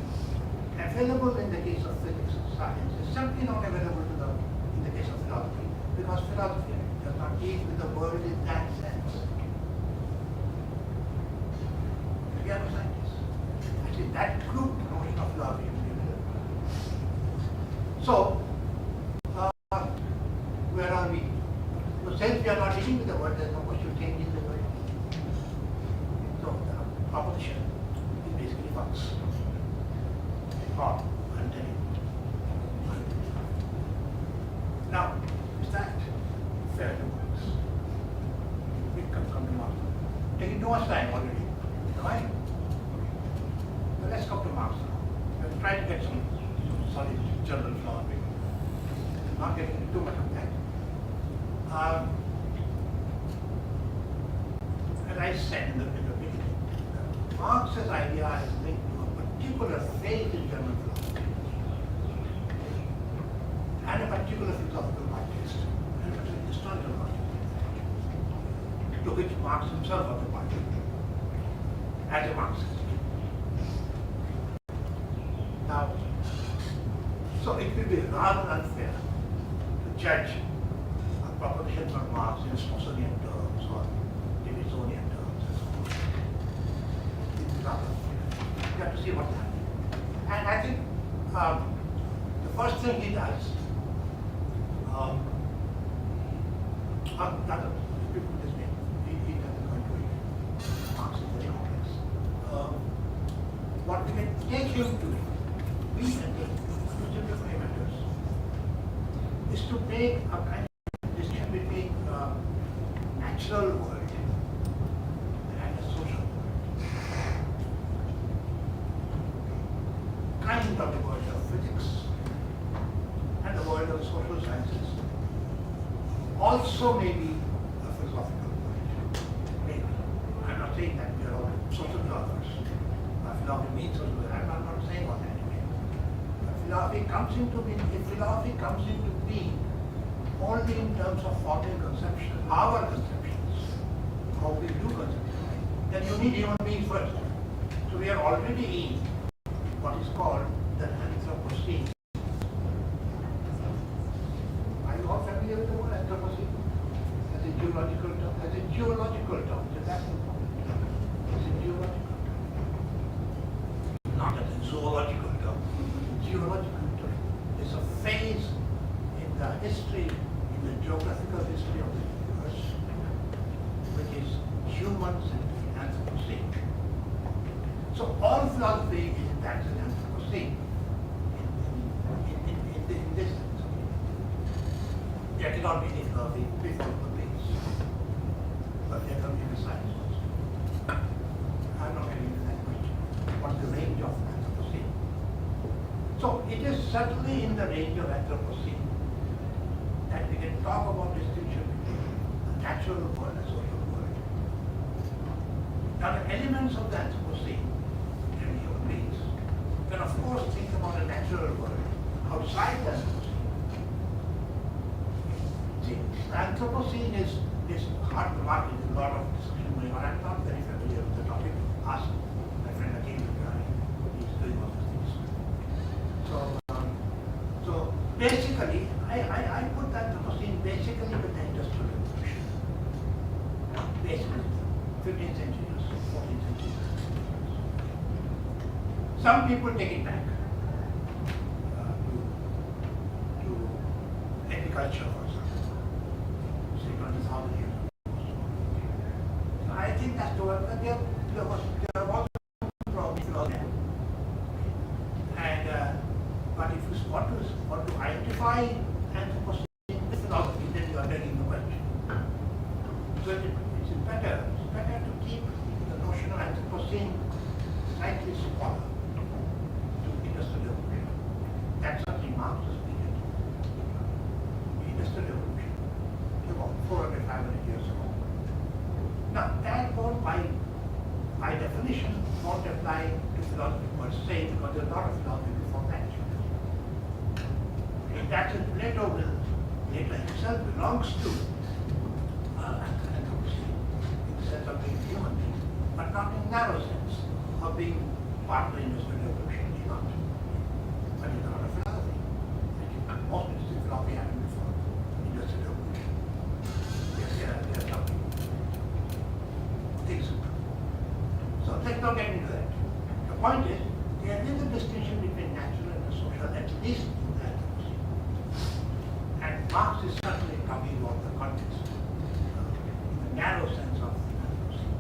available in the case of physics and science, is simply not available in the case of philosophy, because philosophy does not deal with the world in that sense. We are scientists. Actually, that group notion of philosophy is available. So, where are we? So since we are not dealing with the world, there is no question of changing the world. So the proposition is basically false. Or untenable. Now, is that fair to works? It comes from the Marx. Taking too much time already. Right? So let's come to Marx now. Let's try to get some solid general philosophy. Not getting into too much of that. As I said in the beginning, Marx's idea is linked to a particular phase in German philosophy and a particular philosophical context and a particular historical context to which Marx himself was a party as a Marxist. Now, so it will be rather unfair to judge a proposition from Marx in Smithsonian terms or Davidsonian terms and so on. It's rather unfair. You have to see what's happening. And I think the first thing he does Rather, if you put this way, he doesn't go into it. Marx is very complex. What we can take him to, we can take him to simplify matters, is to make a kind of distinction between natural world and a social world. Kind of the world of physics and the world of social sciences also may be a philosophical world. Maybe. I'm not saying that we are all social philosophers. Philosophy means social world. I'm not saying all that. But philosophy comes into being, if philosophy comes into being only in terms of forming conception, our conceptions, how we do conceptions, then you need human beings first. So we are already in what is called the Anthropocene. Are you all familiar with the word Anthropocene? As a geological term? As a geological term. So that's important. It's a geological term. Not as a zoological term. Geological term. It's a phase in the history, in the geographical history of the universe, which is human-centric Anthropocene. So all philosophy is in that sense Anthropocene. In this sense. There cannot be any philosophy before the base. But there can be the science also. I'm not getting into that question. What's the range of Anthropocene? So it is certainly in the range of Anthropocene that we can talk about distinction between the natural world and social world. Now the elements of the Anthropocene, in human beings, can of course think about a natural world outside the Anthropocene. See, the Anthropocene is hard to mark. There's a lot of discussion going on. I'm not very familiar with the topic. Ask my friend Akim Guy. He's doing all these things. So basically, I put the Anthropocene basically with the Industrial Revolution. Basically, 15th century or 14th century. Some people take it back to agriculture or something. 20,000 years ago. So I think that's the one. There was also problems. And but if you want to identify Anthropocene with philosophy, then you are begging the question. So it's better to keep the notion of Anthropocene slightly smaller to Industrial Revolution. That's something Marx's period. The Industrial Revolution. About 400, 500 years ago. Now, that won't, by definition, won't apply to philosophy per se, because there's a lot of philosophy before that. In that sense, Plato himself belongs to Anthropocene, in the sense of being a human being, but not in narrow sense of being part of the Industrial Revolution. He's not. But he's not a philosophy. Most interesting philosophy happened before Industrial Revolution. There's something. Things. So let's not get into that. The point is, there is a distinction between natural and the social, at least in the Anthropocene. And Marx is certainly talking about the context, in the narrow sense of Anthropocene.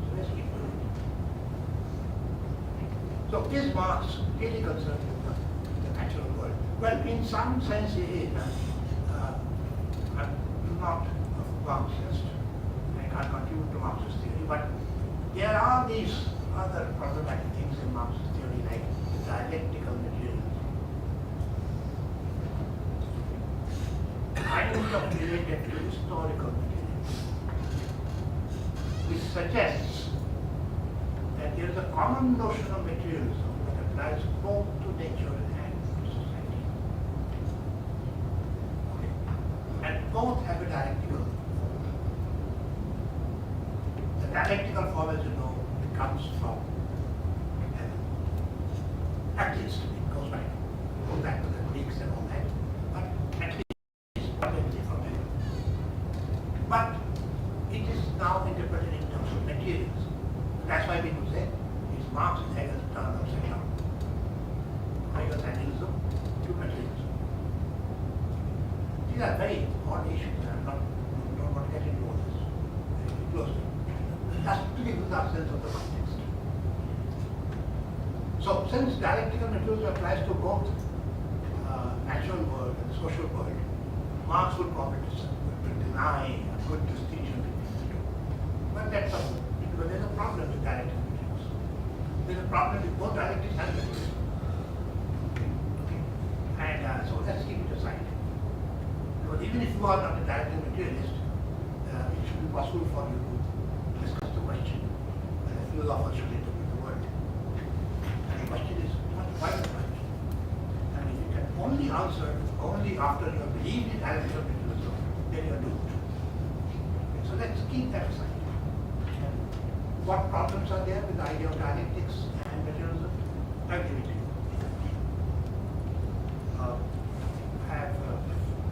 So let's keep doing it. So is Marx really concerned with the natural world? Well, in some sense he is. I'm not a Marxist. I can't contribute to Marxist theory, but there are these other problematic things in Marxist theory, like dialectical materialism. Kind of related to historical materialism, which suggests that there is a common notion of materialism that applies both to nature and to society. Okay. And both have a dialectical form. The dialectical form, as you know, comes from heaven. At least it goes back to the Greeks and all that, but at least probably from heaven. But it is now interpreted in terms of materials. That's why people say it's Marx and Hegel's turned upside down. Hegel's idealism to materialism. These are very odd issues. I'm not close to it. Just to give you the sense of the context. So since dialectical materialism applies to both natural world and social world, Marx would deny a good distinction between the two. But that's a because there's a problem with dialectical materialism. There's a problem with both dialectics and materialism. Okay. And so let's keep it aside. Because even if you are not a dialectical materialist, it should be possible for you to discuss the question whether philosophers should interpret the world. And the question is much wider question. And if you can only answer only after you have believed in dialectical materialism, then you are doomed. Okay, so let's keep that aside. And what problems are there with the idea of dialectics and materialism? I'll give it to you. I have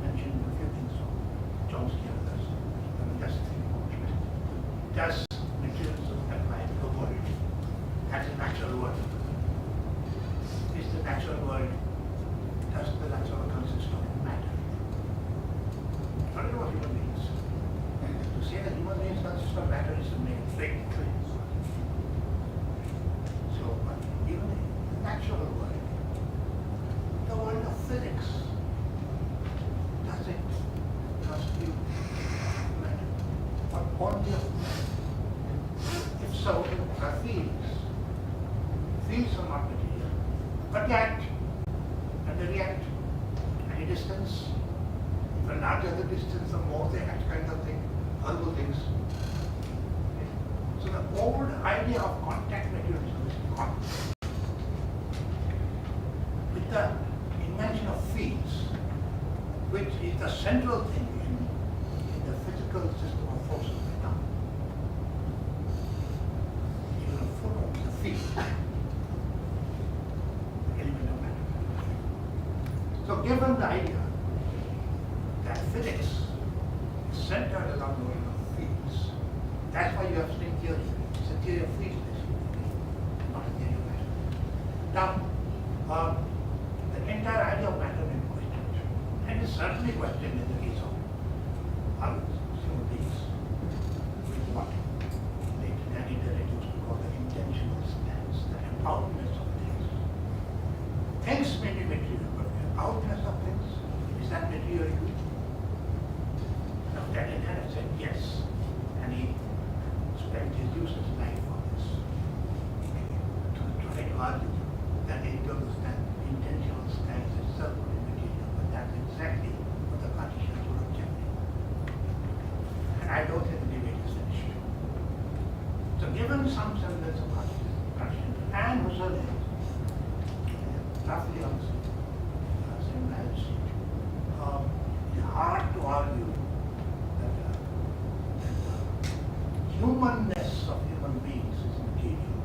mentioned a few things from Chomsky and others. Let me just think about it. Does materialism apply to the world as a natural world? Is the natural world, does the natural world consist of matter? Forget about human beings. To say that human beings consist of matter is to make big claims. So, but even the natural world, the world of physics, does it constitute matter? Or only of matter? If so, there are fields. Fields are not material, but react. And they react at a distance. If a larger the distance, the more they act, kind of thing, other things. Okay. So the old idea of contact materialism is gone. With the invention of fields, which is the central thing in the physical system of forces right now. Even a photon is a field, the element of matter. So given the idea that physics is centered around the world of fields, that's why you have string theory. It's a theory of fields, basically, not a theory of matter. Now, the entire idea of matter may be questioned, and is certainly questioned in the case of human beings, with what later Derrida used to call the intentional stance, the aboutness of things. Things may be material, but the aboutness of things, is that material too? Now, Derrida said yes, and he spent his useless life on this, to try to argue that the intentional stance itself would be material, but that's exactly what the Cartesians were objecting. And I don't think the debate is finished. So given some semblance of Cartesian and Husserl is roughly on the same lines, it's hard to argue that the humanness of human beings is material.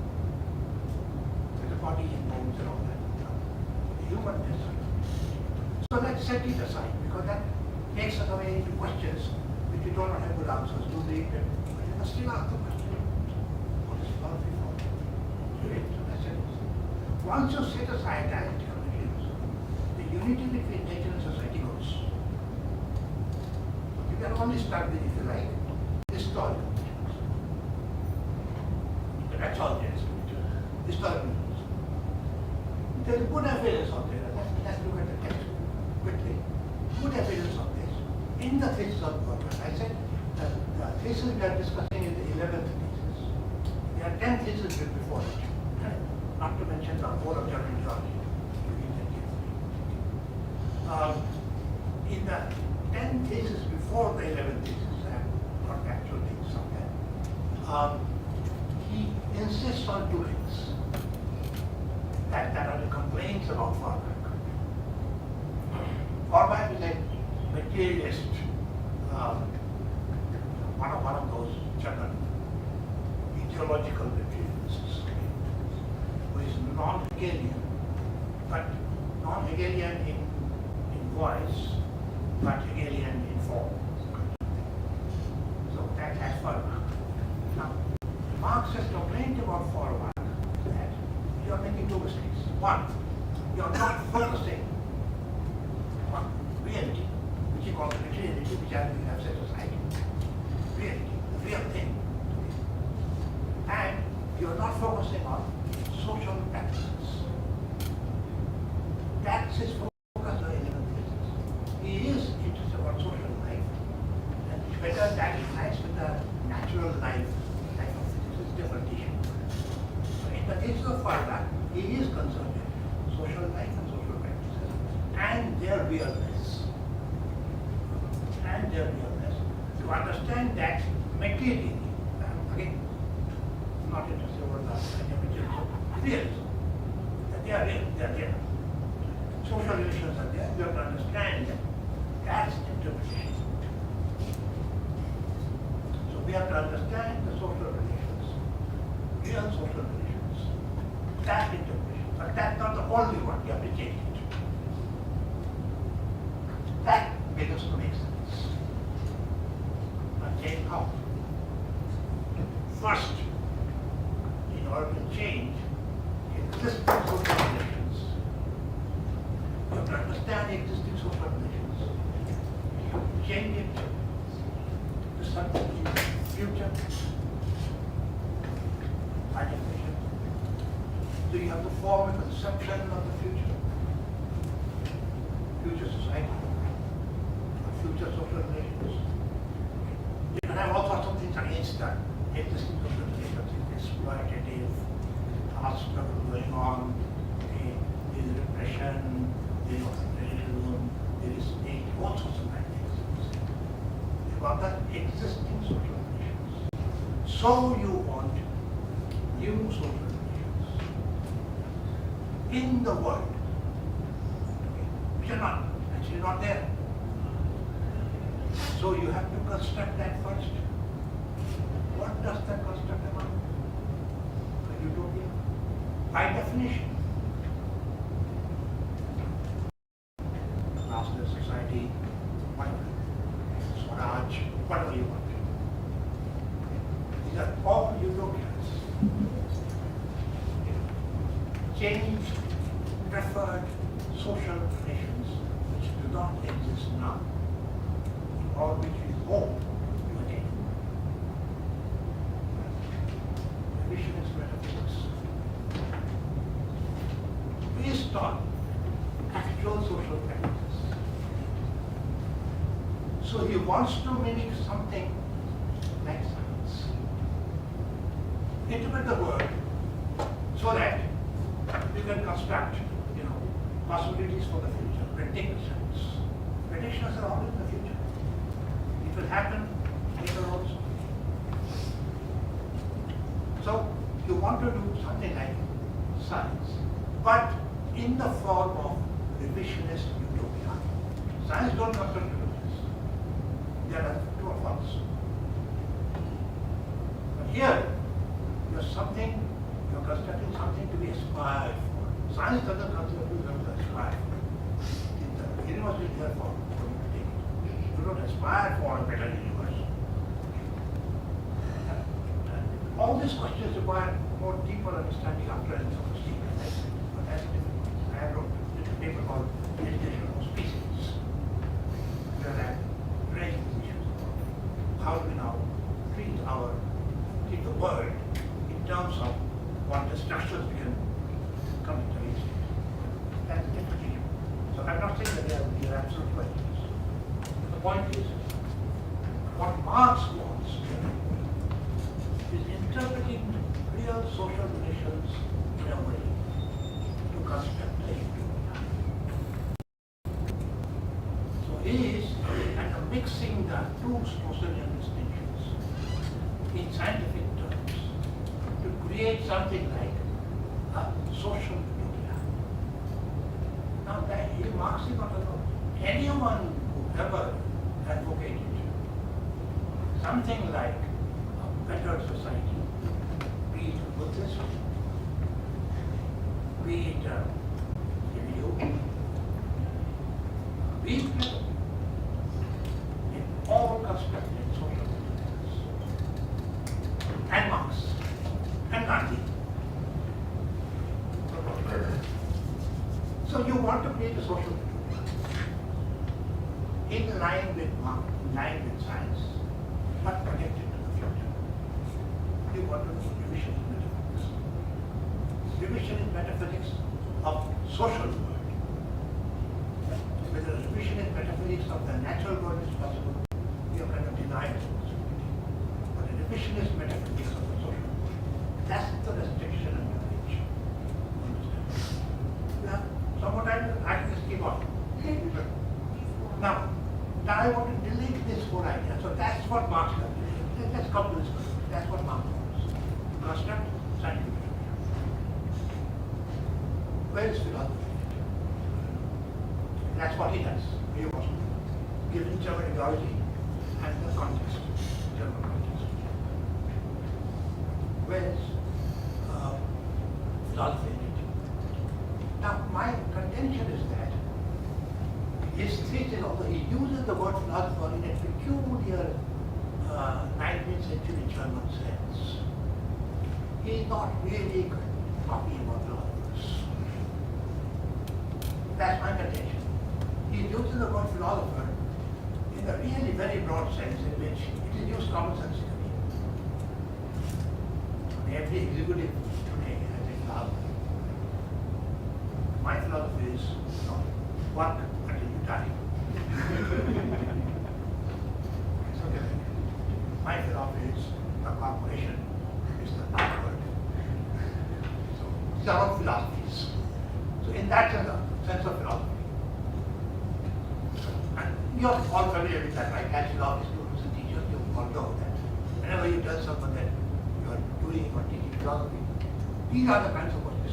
The body and bones and all that. The humanness of it. So let's set it aside, because that takes us away into questions which we do not have good answers to. But you must still ask the question, what is philosophy for? So that's it. Once you set aside dialectical materialism, the unity between nature and society goes. You can only start with, if you like, historical materialism. That's all there is to it. Historical materialism. There is good evidence of this. Let's look at the text quickly. Good evidence of this in the thesis of Mukherjee. I said that the thesis we are discussing is the 11th thesis. There are 10 theses before it. Not to mention the whole of German geology. In the 10 theses before the 11th thesis, I have got actual things somewhere, he insists on two things that are the complaints about Feuerbach. Feuerbach is a materialist, one of those German ideological materialists who is non-Hegelian, but non-Hegelian in voice, but Hegelian in form. So that's Feuerbach. Now, Marx's complaint about Feuerbach is that you are making two mistakes. One, you are not focusing on reality, which he calls materiality, which I have set aside. Reality, the real thing, their realness. And their realness. To understand that materially, again, I'm not interested about the realism. That they are real, they are there. Social relations are there, you have to understand that's interpretation. So we have to understand the social relations, real social relations, that interpretation. But that's not the only one, you have to change it. That begins to make sense. But change how? First, in order to change existing social relations, you have to understand existing social relations. Change it to something in the future. By definition. So you have to form a conception of the future. Future society. Future social relations. You can have all sorts of things against that. Existing social relations, exploitative, class struggle going on, there is repression, there is racism, there is hate, all sorts of bad things. About that existing social relations. So you want new social relations in the world, which are not actually not there. So you have to construct that first. What does that construct amount? A utopia? By definition. Classless society, whatever. Swaraj, whatever you want. These are all utopias. Change preferred social relations which do not exist now, or which we hope to attain. Revisionist metaphysics based on actual social practices. So he wants to mimic something like science. Interpret the world so that you can construct, possibilities for the future, predictions. Predictions are always in the future. It will happen later also. So you want to do something like science, but in the form of revisionist utopia. Science don't construct utopias. There are two of us. But here, you're constructing something to be aspired for. Science doesn't consider you have to aspire for. The universe is there for you to take it. You don't aspire for a better universe. All these questions require more deeper understanding after an philosophy. But that's difficult. I wrote a paper called Education of Species, where I raised these issues about how do we now treat the world in terms of what the structures we can come into use. That's a different issue. So I'm not saying that they are absolute questions. The point is, what Marx wants is interpreting real social relations in a way to construct a utopia. So he is kind of mixing the two Spinozan distinctions in scientific terms to create something like a social utopia. Now that Marx is not alone. Anyone who ever advocated something like better society, be it Buddhist, be it Hindu, be it Christian, in all constructed social movements. And Marx, and Gandhi. So you want to create a social utopia in line with Marx, in line with science, but connected to the future. You want to do revisionist metaphysics. Revisionist metaphysics of social world. Whether revisionist metaphysics of the natural world is possible, you kind of deny this possibility. But a revisionist metaphysics of the social world, that's the restriction and knowledge. Understand? Yeah. Some more time, I can just keep on. I want to delete this whole idea. So that's what Marx does. Let's come to this question. That's what Marx does. Construct scientific utopia. Where is philosophy? That's what he does. He wants to give German ideology and the context, German context. Where is philosophy in it? Now, my contention is that his thesis, although he uses the word philosopher in a peculiar 19th century German sense, he is not really talking about philosophers. That's my contention. He uses the word philosopher in a really very broad sense in which it is used commonsensically. Every executive today has a philosophy. My philosophy is work until you die. So, my philosophy is the corporation is the last word. So these are all philosophies. So in that sense of philosophy. And you are all familiar with that, right? As philosophy students and teachers, you all know that whenever you tell someone that you are doing or teaching philosophy, these are the kinds of questions.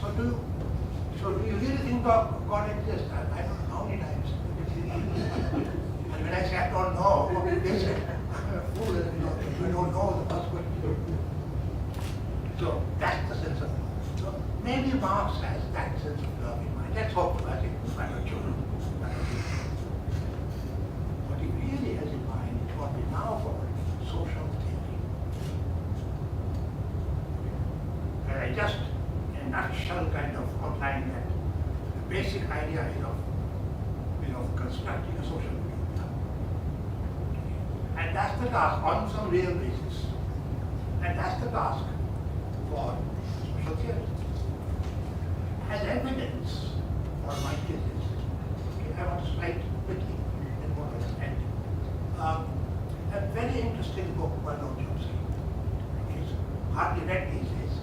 So do you really think God exists? I don't know how many times. And when I say I don't know, they say, I'm a fool, and you don't know the first question. So that's the sense of it. So maybe Marx has that sense of philosophy in mind. Let's hope, I think, I'm not sure. What he really has in mind is what we now call social theory. And I just, in a nutshell, kind of outline that the basic idea is of constructing a social utopia. And that's the task on some real basis. And that's the task for social theory. As evidence for my thesis, I want to cite quickly and more to end. A very interesting book by Noam Chomsky. It's hardly read these days.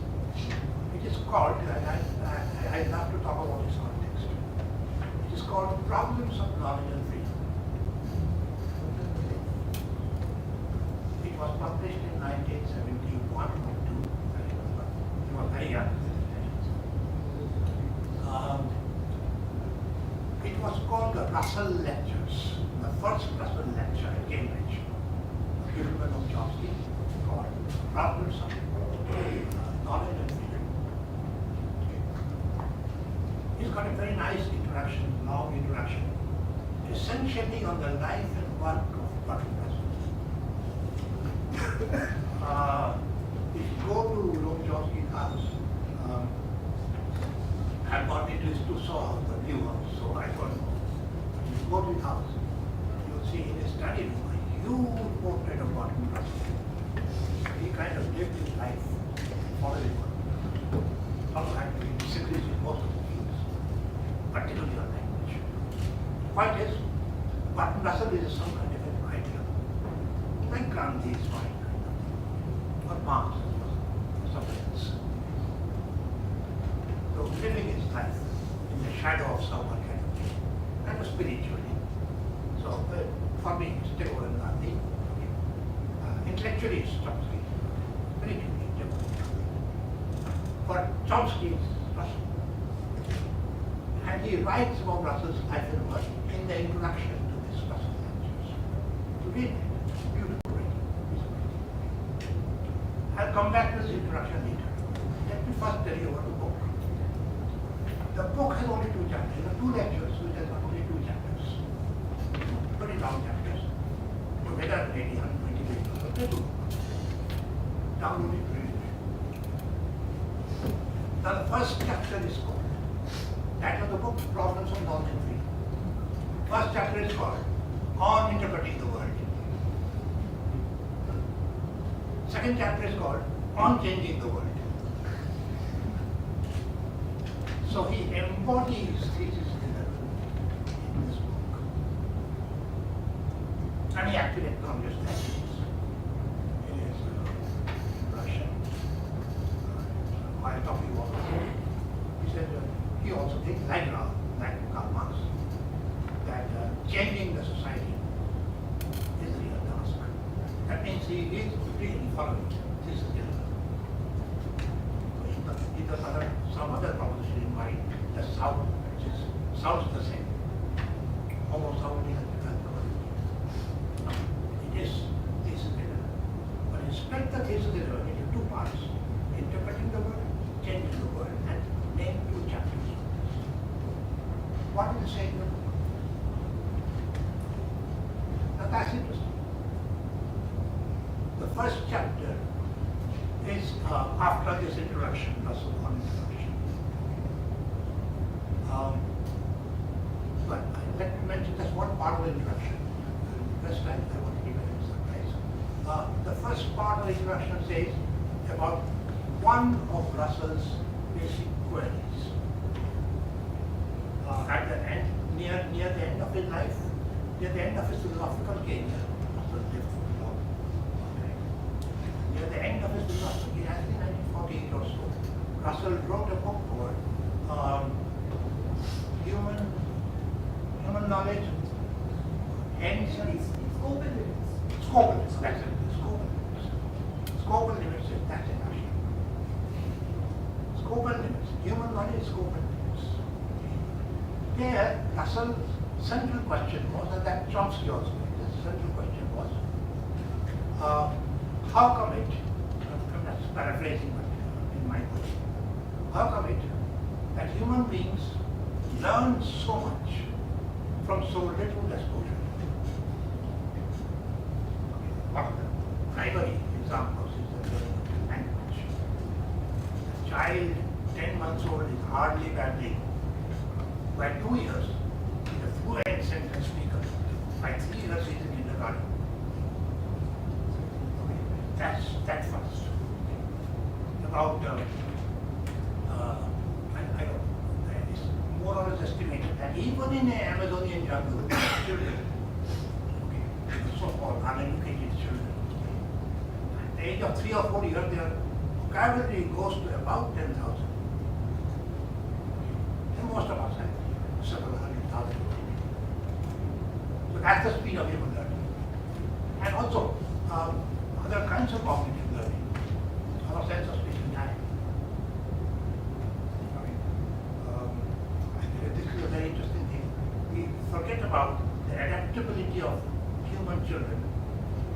It is called, and I love to talk about its context. It is called Problems of Knowledge and Freedom. It was published in 1971 or 2, I remember. It was very young. It was called the Russell Lectures, the first Russell lecture at Cambridge, given by Noam Chomsky, called Problems of Knowledge and Freedom. He's got a very nice introduction, long introduction, essentially on the life and work of Bertrand Russell. If you go to Noam Chomsky's house, I've gone into his Tucson, the new house, so I don't know. If you go to his house, you'll see in his study room a huge portrait of Bertrand Russell. He kind of lived his life following one. Also, actually, disagrees with most of the views, particularly on language. The point is, Bertrand Russell is some kind of a writer, like Gandhi's mind, or Marx, or something else. So living his life in the shadow of someone kind of spiritually. So for me, it's Tagore and Gandhi. Intellectually, it's Chomsky. Spiritually, Tagore. For Chomsky, it's Russell. And he writes about Russell's life and work in the introduction to this Russell Lectures. To read it, beautiful writing. I'll come back to this introduction later. Let me first tell you about the book. The book has only 2 chapters. There are 2 lectures which have got only 2 chapters. Pretty long chapters. Together, maybe 120 pages. So they do. Download it, read it. Now, the first chapter is called, that of the book, Problems of Knowledge and Freedom. First chapter is called On Interpreting the World. Second chapter is called On Changing the World. So he embodies thesis in this book. And he actually acknowledges that in his Russian. While talking about it, he said he also thinks, like Karl Marx, that changing the society see, he's really following. This is it. He does some other proposition in mind, the sound, which is, sounds the same. Almost sounding like the no, it is thesis error. But you split the thesis error into two parts, interpreting the word, changing the word, and name two chapters. What did you say in the book? Now that's interesting. The first chapter is after this introduction, Russell on introduction. But let me mention just one part of the introduction. The rest I want to give you a surprise. The first part of the introduction says about one of Russell's basic queries. At the end, near the end of his life, near the end of his philosophical career, Russell lived for a long time. Near the end of his philosophical career, I think 1948 or so, Russell wrote a book called Human Knowledge, Ends and Scope and limits. Scope and limits, that's it. Scope and limits. Scope and limits, that's it actually. Scope and limits. Human knowledge, scope and limits. There, Russell's central question was, and that Chomsky also made, the central question was, how come it, I'm just paraphrasing in my way, how come it that human beings learn so much from so little exposure? One of the primary examples is the learning of language. A child 10 months old is hardly babbling. By 2 years, he's a fluent sentence speaker. By 3 years, he's in kindergarten. Okay. That's that fast. About, I don't know, it's more or less estimated that even in the Amazonian jungle, children, okay, so-called uneducated children, at the age of 3 or 4 years, their vocabulary goes to about 10,000. And most of us have several 100,000. So that's the speed of human learning. And also, other kinds of cognitive learning, our sense of space and time. This is a very interesting thing. We forget about the adaptability of human children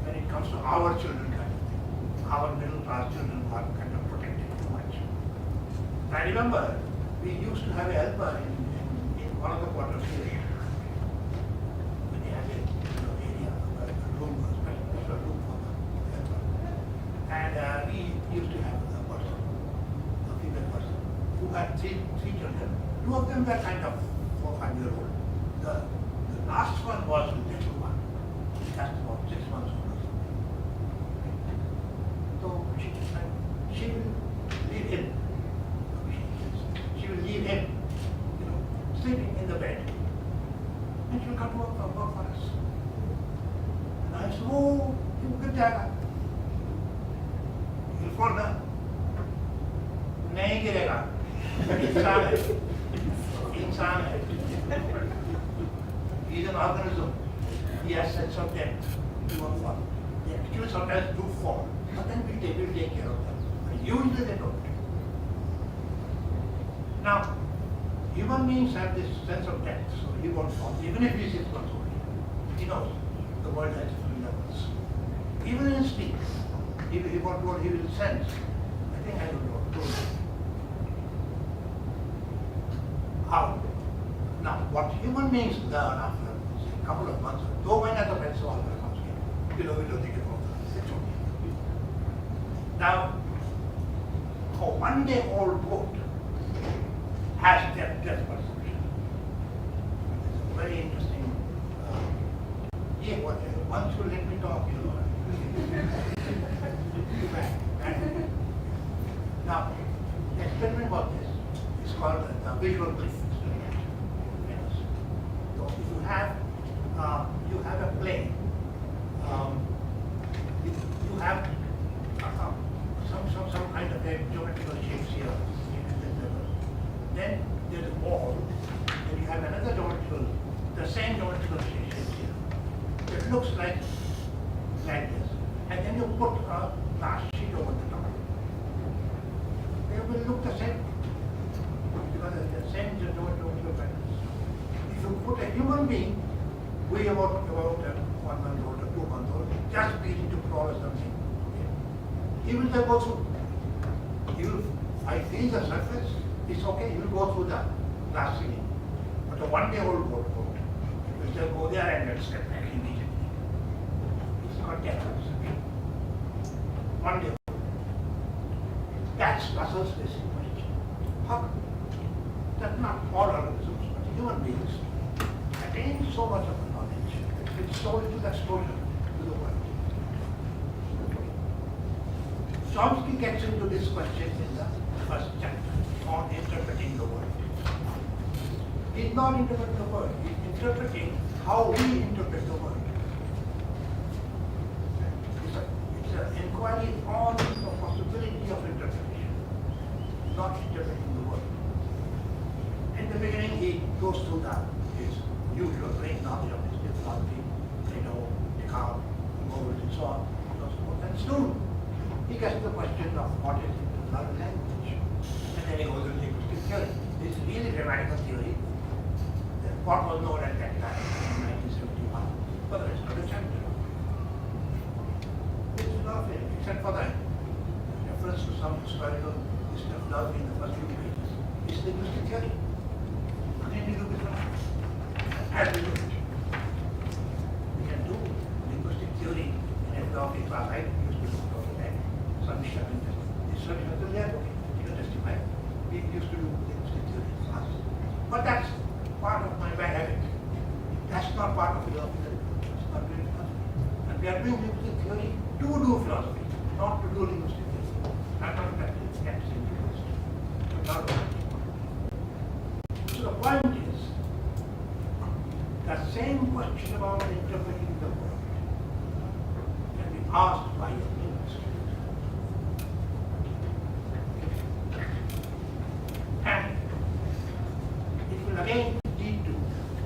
when it comes to our children kind of thing. Our middle class children who are kind of protected too much. I remember we used to have a helper in one of the quarters here. When they had a area, a room, a special room for the helper. And we used to have a person, a female person, who had three children. 2 of them were kind of 4 or 5 years old. The last one was the little one. That's about 6 months old or something. So she will leave him. She will leave him, sleeping in the bed. And she'll come to work for us. And I said, oh, you good job. He'll fall down. नहीं गिरेगा इंसान है इंसान है he is an organism. He has sense of depth. He won't fall. They actually sometimes do fall, but then we will take care of them. But usually they don't. Now, human beings have this sense of depth, so he won't fall. Even if he is 6 months old, he knows the world has different levels. Even in sleep, he will sense. I think I don't know. How? Now, what human beings learn after a couple of months, 2 महीने तो पैसे वाला समझ गए, kilo दिखे बहुत. Now, a 1-day-old goat has depth perception. It's a very interesting. Once you let me talk, Now, the experiment was this. It's called the visual cliff experiment. So if you have a plane, you have some kind of a geometrical shapes here. Then there's a wall, and you have another the same geometrical shapes here. It looks like this. and then you put a glass sheet over the top. They will look the same, because the same geometrical patterns. If you put a human being, weigh about 1 month old or 2 months old, just beginning to crawl or something, he will then go through. He will, I feel the surface, it's okay, he will go through the glass ceiling. But a 1 day old goat, he will just go there and then step back immediately. It's not depth perception. 1 day old. That's Russell's basic question. How that not all organisms, but human beings attain so much of a knowledge, it's so little exposure to the world. Chomsky gets into this question in the first chapter on interpreting the world. He's not interpreting the world, he's interpreting how we interpret the world. It's an inquiry on the possibility of interpretation, not interpreting the world. In the beginning, he goes through his usual great knowledge of his philosophy, Plato, Descartes, Mukherjee, and so on, and soon he gets to the question of what is learned language. And then he goes to linguistic theory. This is really grammatical theory. What was known at that time in 1971 for the rest of the chapter. This is not fair, except for the reference to some historical history of philosophy in the first few pages. It's linguistic theory. Nothing to do with philosophy. As we do it. We can do linguistic theory in a philosophy class. I used to do that. Some Shabin, this one is there, okay, you can testify. We used to do linguistic theory class. But that's part of my bad habit. That's not part of philosophy. It's not doing philosophy. And we are doing linguistic theory to do philosophy, not to do linguistic theory. I'm not practicing linguistics. So the point is, the same question about interpreting the world can be asked by a linguist. And it will again lead to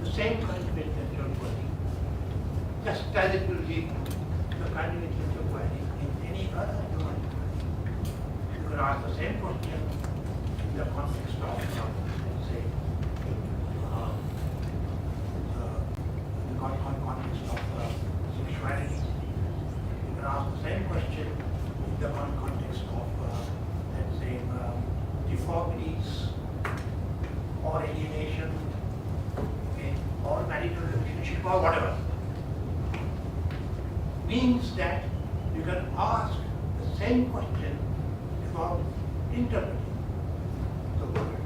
the same kind of intellectual query, just as it will lead to the kind of intellectual query in any other domain. You can ask the same question in the context of, let's say, the context of sexuality. You can ask the same question in the context of, let's say, deformities, or alienation, okay, or marital relationship, or whatever. Means that you can ask the same question about interpreting the world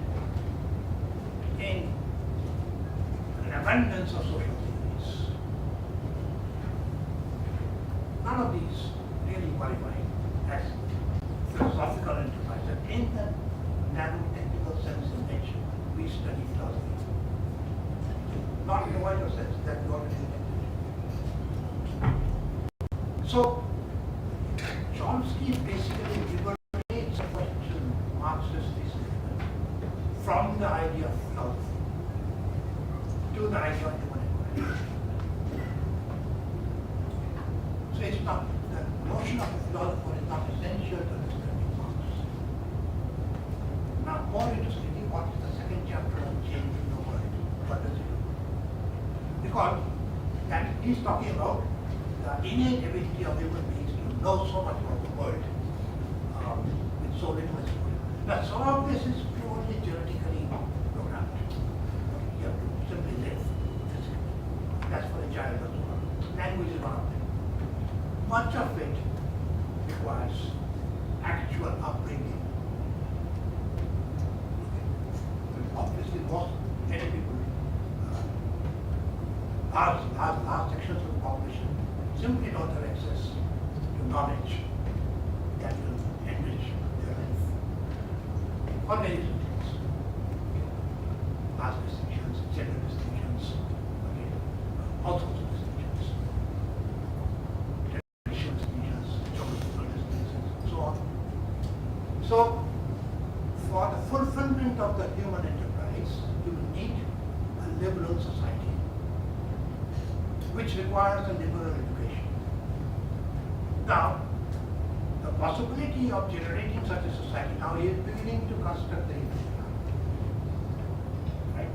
in an abundance of social theories. None of these really qualify as philosophical enterprises in the narrow technical sense in which we study philosophy. Not in the wider sense that we already intended. So, Chomsky basically liberates a question, Marxist thesis, from the idea of philosophy to the idea of human inquiry. So it's not, the notion of a philosopher is not essential to understanding Marx. Now, more interestingly, what is the second chapter on change in the world? What does it do? Because that he's talking about the innate ability of human beings to know so much about the world with so little experience. Now, some of this is purely genetically programmed. You have to simply live. That's for a child as well. Language is one of them. Much of it requires actual upbringing. Obviously, many people, large sections of the population simply don't have access to knowledge that will enrich their life. For many reasons. Class distinctions, gender distinctions, okay, all sorts of distinctions. Racial distinctions, geographical distinctions, and so on. So, for the fulfillment of the human enterprise, you will need a liberal society, which requires a liberal education. Now, the possibility of generating such a society, now he is beginning to construct the utopia. Right?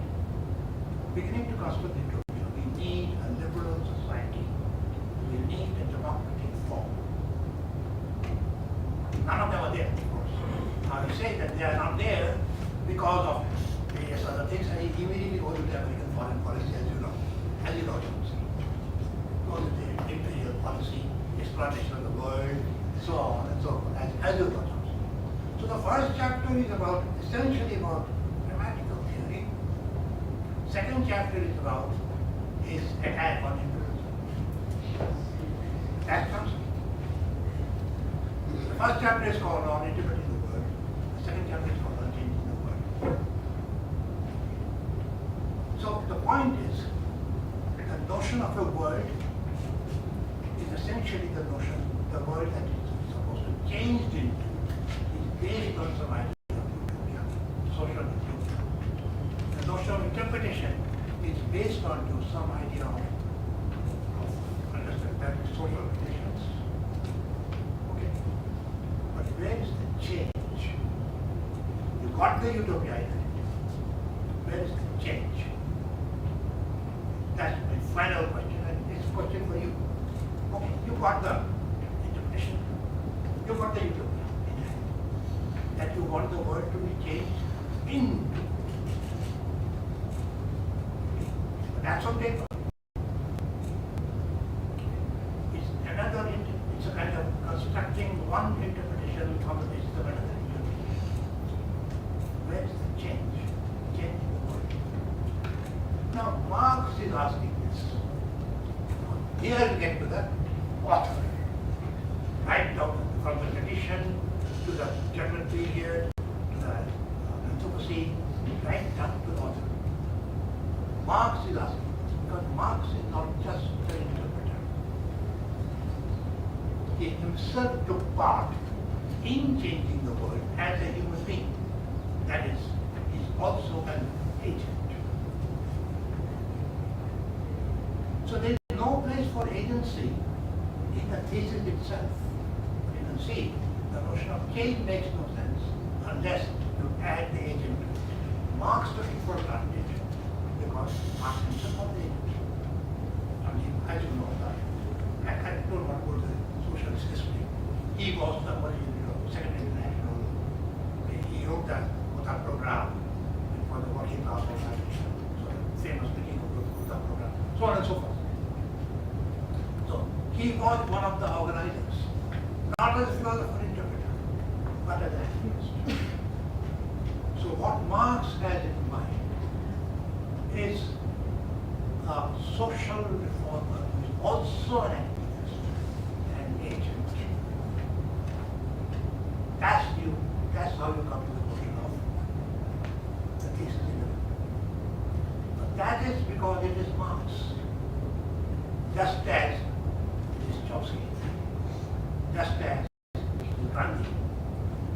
Beginning to construct the utopia. We need a liberal society. We need a democratic form. None of them are there, of course. Now you say that they are not there because of various other things, and he immediately goes to the American foreign policy, as you know, Chomsky. Goes to the imperial policy, exploitation of the world, so on and so forth, as you know, Chomsky. So the first chapter is about, essentially about grammatical theory. Second chapter is about his attack on imperialism. That's Chomsky. The first chapter is called on interpreting the world. The second chapter is called on changing the world. So the point is, the notion of a world is essentially the notion, the world that is supposed to change into is based on some idea of utopia, social utopia. The notion of interpretation is based on some idea of understand that social relations. Okay. But where is the change? You got the utopia identity. Where is the change? That's my final question, and it's a question for you. Okay, you got the interpretation. You got the utopia in hand. That you want the world to be changed into. But that's on paper. It's another, it's a kind of constructing one interpretation on the basis of another interpretation. Where's the change? Change in the world. Now, Marx is asking this. Here we get to the author. Right down from the tradition to the German period, to the Anthropocene, right down to the author. Marx is asking this because Marx is not just an interpreter. He himself took part in changing the world as a human being. That is, he's also an agent. So there is no place for agency in the thesis itself. You can see the notion of change makes no sense unless you add the agent. Marx took it for granted because Marx himself was the agent. I mean, as you know that. I don't want to go to the socialist history. He was somebody in the Second International. He wrote that program for the working class organization. So the famous meeting of the program. So on and so forth. So he was one of the organizers, not as a philosopher interpreter, but as an activist. So what Marx has in mind is a social reformer who is also an activist, an agent. That's how you come to the notion of the thesis in the But that is because it is Marx. Just as it is Chomsky, just as it is Gandhi.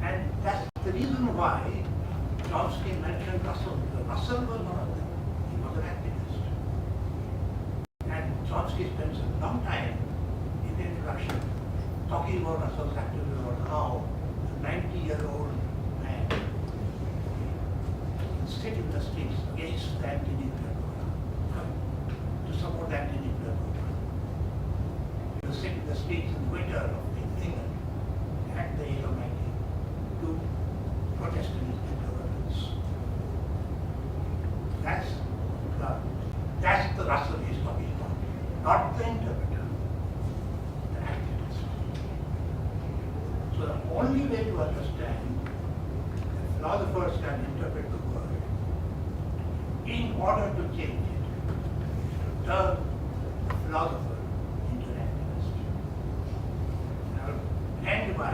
And that's the reason why Chomsky mentioned Russell, because Russell was one of them. He was an activist. And Chomsky spends a long time in the introduction talking about Russell's activism, about how a 90-year-old man can sit in the streets against the anti-nuclear program, to support the anti-nuclear program. He will sit in the streets in the winter of England at the age of 90 to protest against nuclear weapons. That's the Russell he's talking about, not the interpreter, the activist. So the only way to understand that philosophers can interpret the world in order to change it, to turn the philosopher into an activist. Now, end by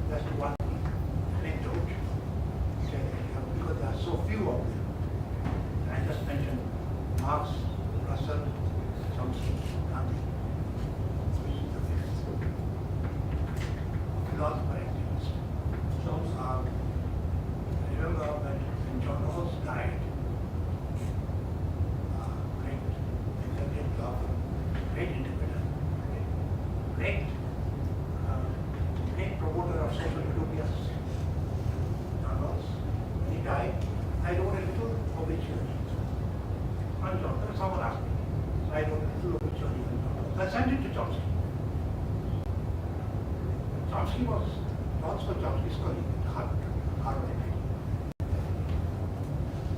just one anecdote, because there are so few of them. I just mentioned Marx, Russell, Chomsky, Gandhi, which is the fifth philosopher activist. I remember when John Rawls died, great interpreter, great I wrote a little obituary. I sent it to Chomsky. Chomsky was also Chomsky's colleague at Harvard.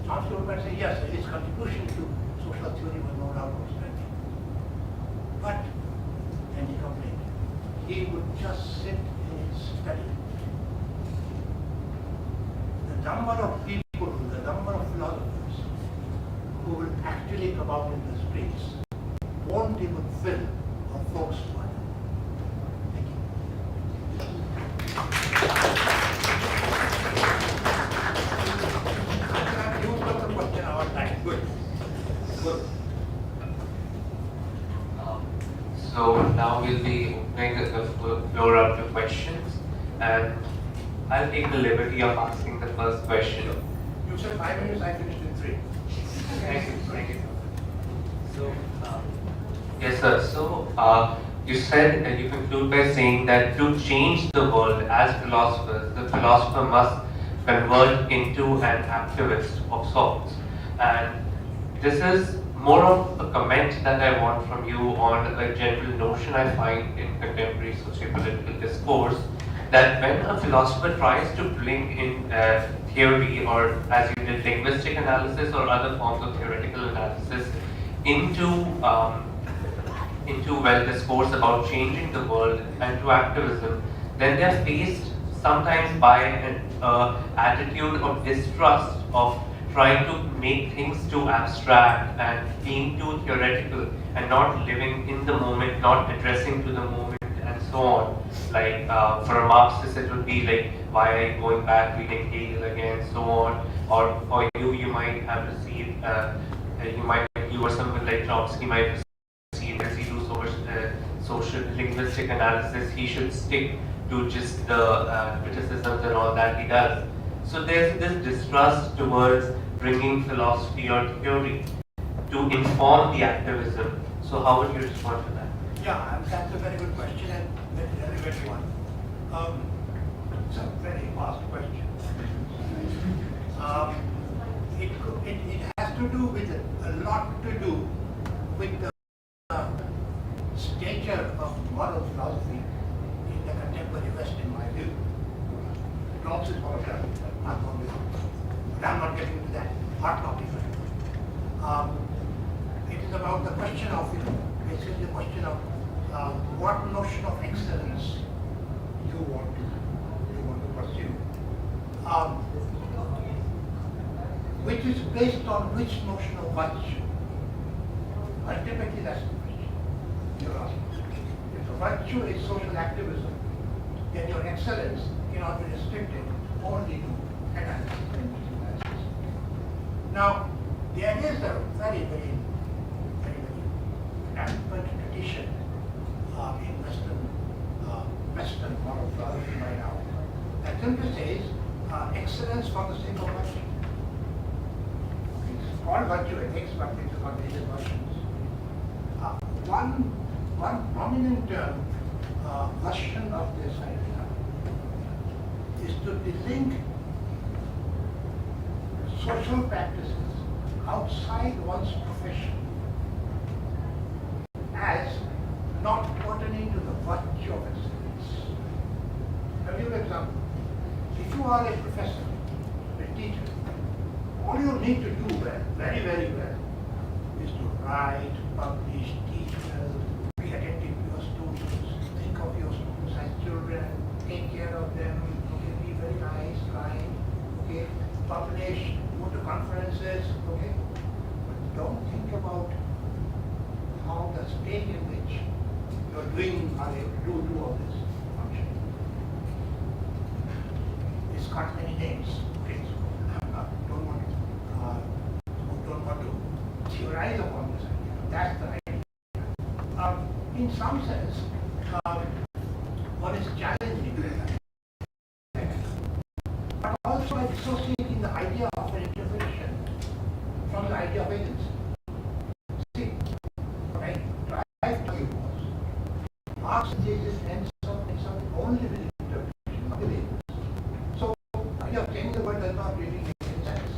Chomsky would say, yes, his contribution to social theory was no doubt outstanding. But, and he complained, he would just sit in his study. The number of people, the number of philosophers who will actually come out in the streets won't even fill a Volkswagen. Thank you. You got the question about that. Good. Good. So now we'll be opening the floor up to questions, and I'll take the liberty of asking the first question. You said 5 minutes, I finished in 3. Thank you. So, yes, sir. So, you said, and you conclude by saying that to change the world as philosophers, the philosopher must convert into an activist of sorts. And this is more of a comment that I want from you on a general notion I find in contemporary socio-political discourse, that when a philosopher tries to bring in theory, or as you did, linguistic analysis or other forms of theoretical analysis into discourse about changing the world and to activism, then they are faced sometimes by an attitude of distrust, of trying to make things too abstract and being too theoretical and not living in the moment, not addressing to the moment, and so on. Like for a Marxist, it would be like, why are you going back reading Hegel again, so on. Or for you might have received, you or someone like Chomsky might receive, as he do so much social linguistic analysis, he should stick to just the criticisms and all that he does. So there's this distrust towards bringing philosophy or theory to inform the activism. So how would you respond to that? Yeah, that's a very good question and very relevant one. It's a very vast question. It has to do with a lot to do with the stature of moral philosophy in the contemporary West, in my view. It also is volatile. But I'm not getting into that hot topic. It is about the question of, basically the question of what notion of excellence you want to pursue, which is based on which notion of virtue. Ultimately, that's the question you're asking. If the virtue is social activism, then your excellence cannot be restricted only to analysis. Now, there is a very rampant tradition in Western moral philosophy right now that simply says excellence for the sake of virtue. It's called virtue ethics, but it's got various versions. One prominent version of this idea is to delink social practices outside one's profession as not pertaining to the virtue of excellence. I'll give you an example. If you are a professor, a teacher, all you need to do well, very well, is to write, publish, teach well, be attentive to your students, think of your students as children, take care of them, okay, be very nice, kind, okay, publish, go to conferences, okay, but don't think about how the state in which you're doing are able to do all this function. It's got many names, okay, so don't want to theorize upon this idea. That's the idea. In some sense, one is challenging that, but also by dissociating the idea of an interpretation from the idea of agency. See, what I tried to do was, Marx engages in something only with interpretation, not with agency. So, the idea of changing the world does not really make any sense.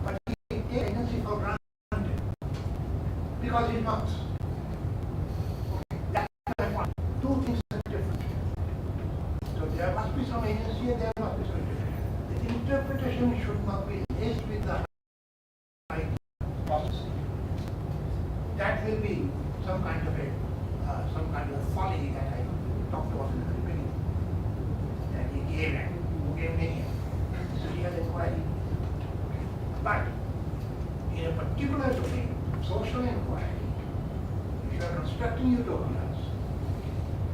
But he takes agency for granted. because he knows. Okay, that's my point. Two things are different. So there must be some agency and there must be some interpretation. The interpretation should not be laced with the right process. That will be some kind of a folly that I talked about in the beginning. That he gave mania. It's a real inquiry. But in a particular domain, social inquiry, if you are constructing utopias,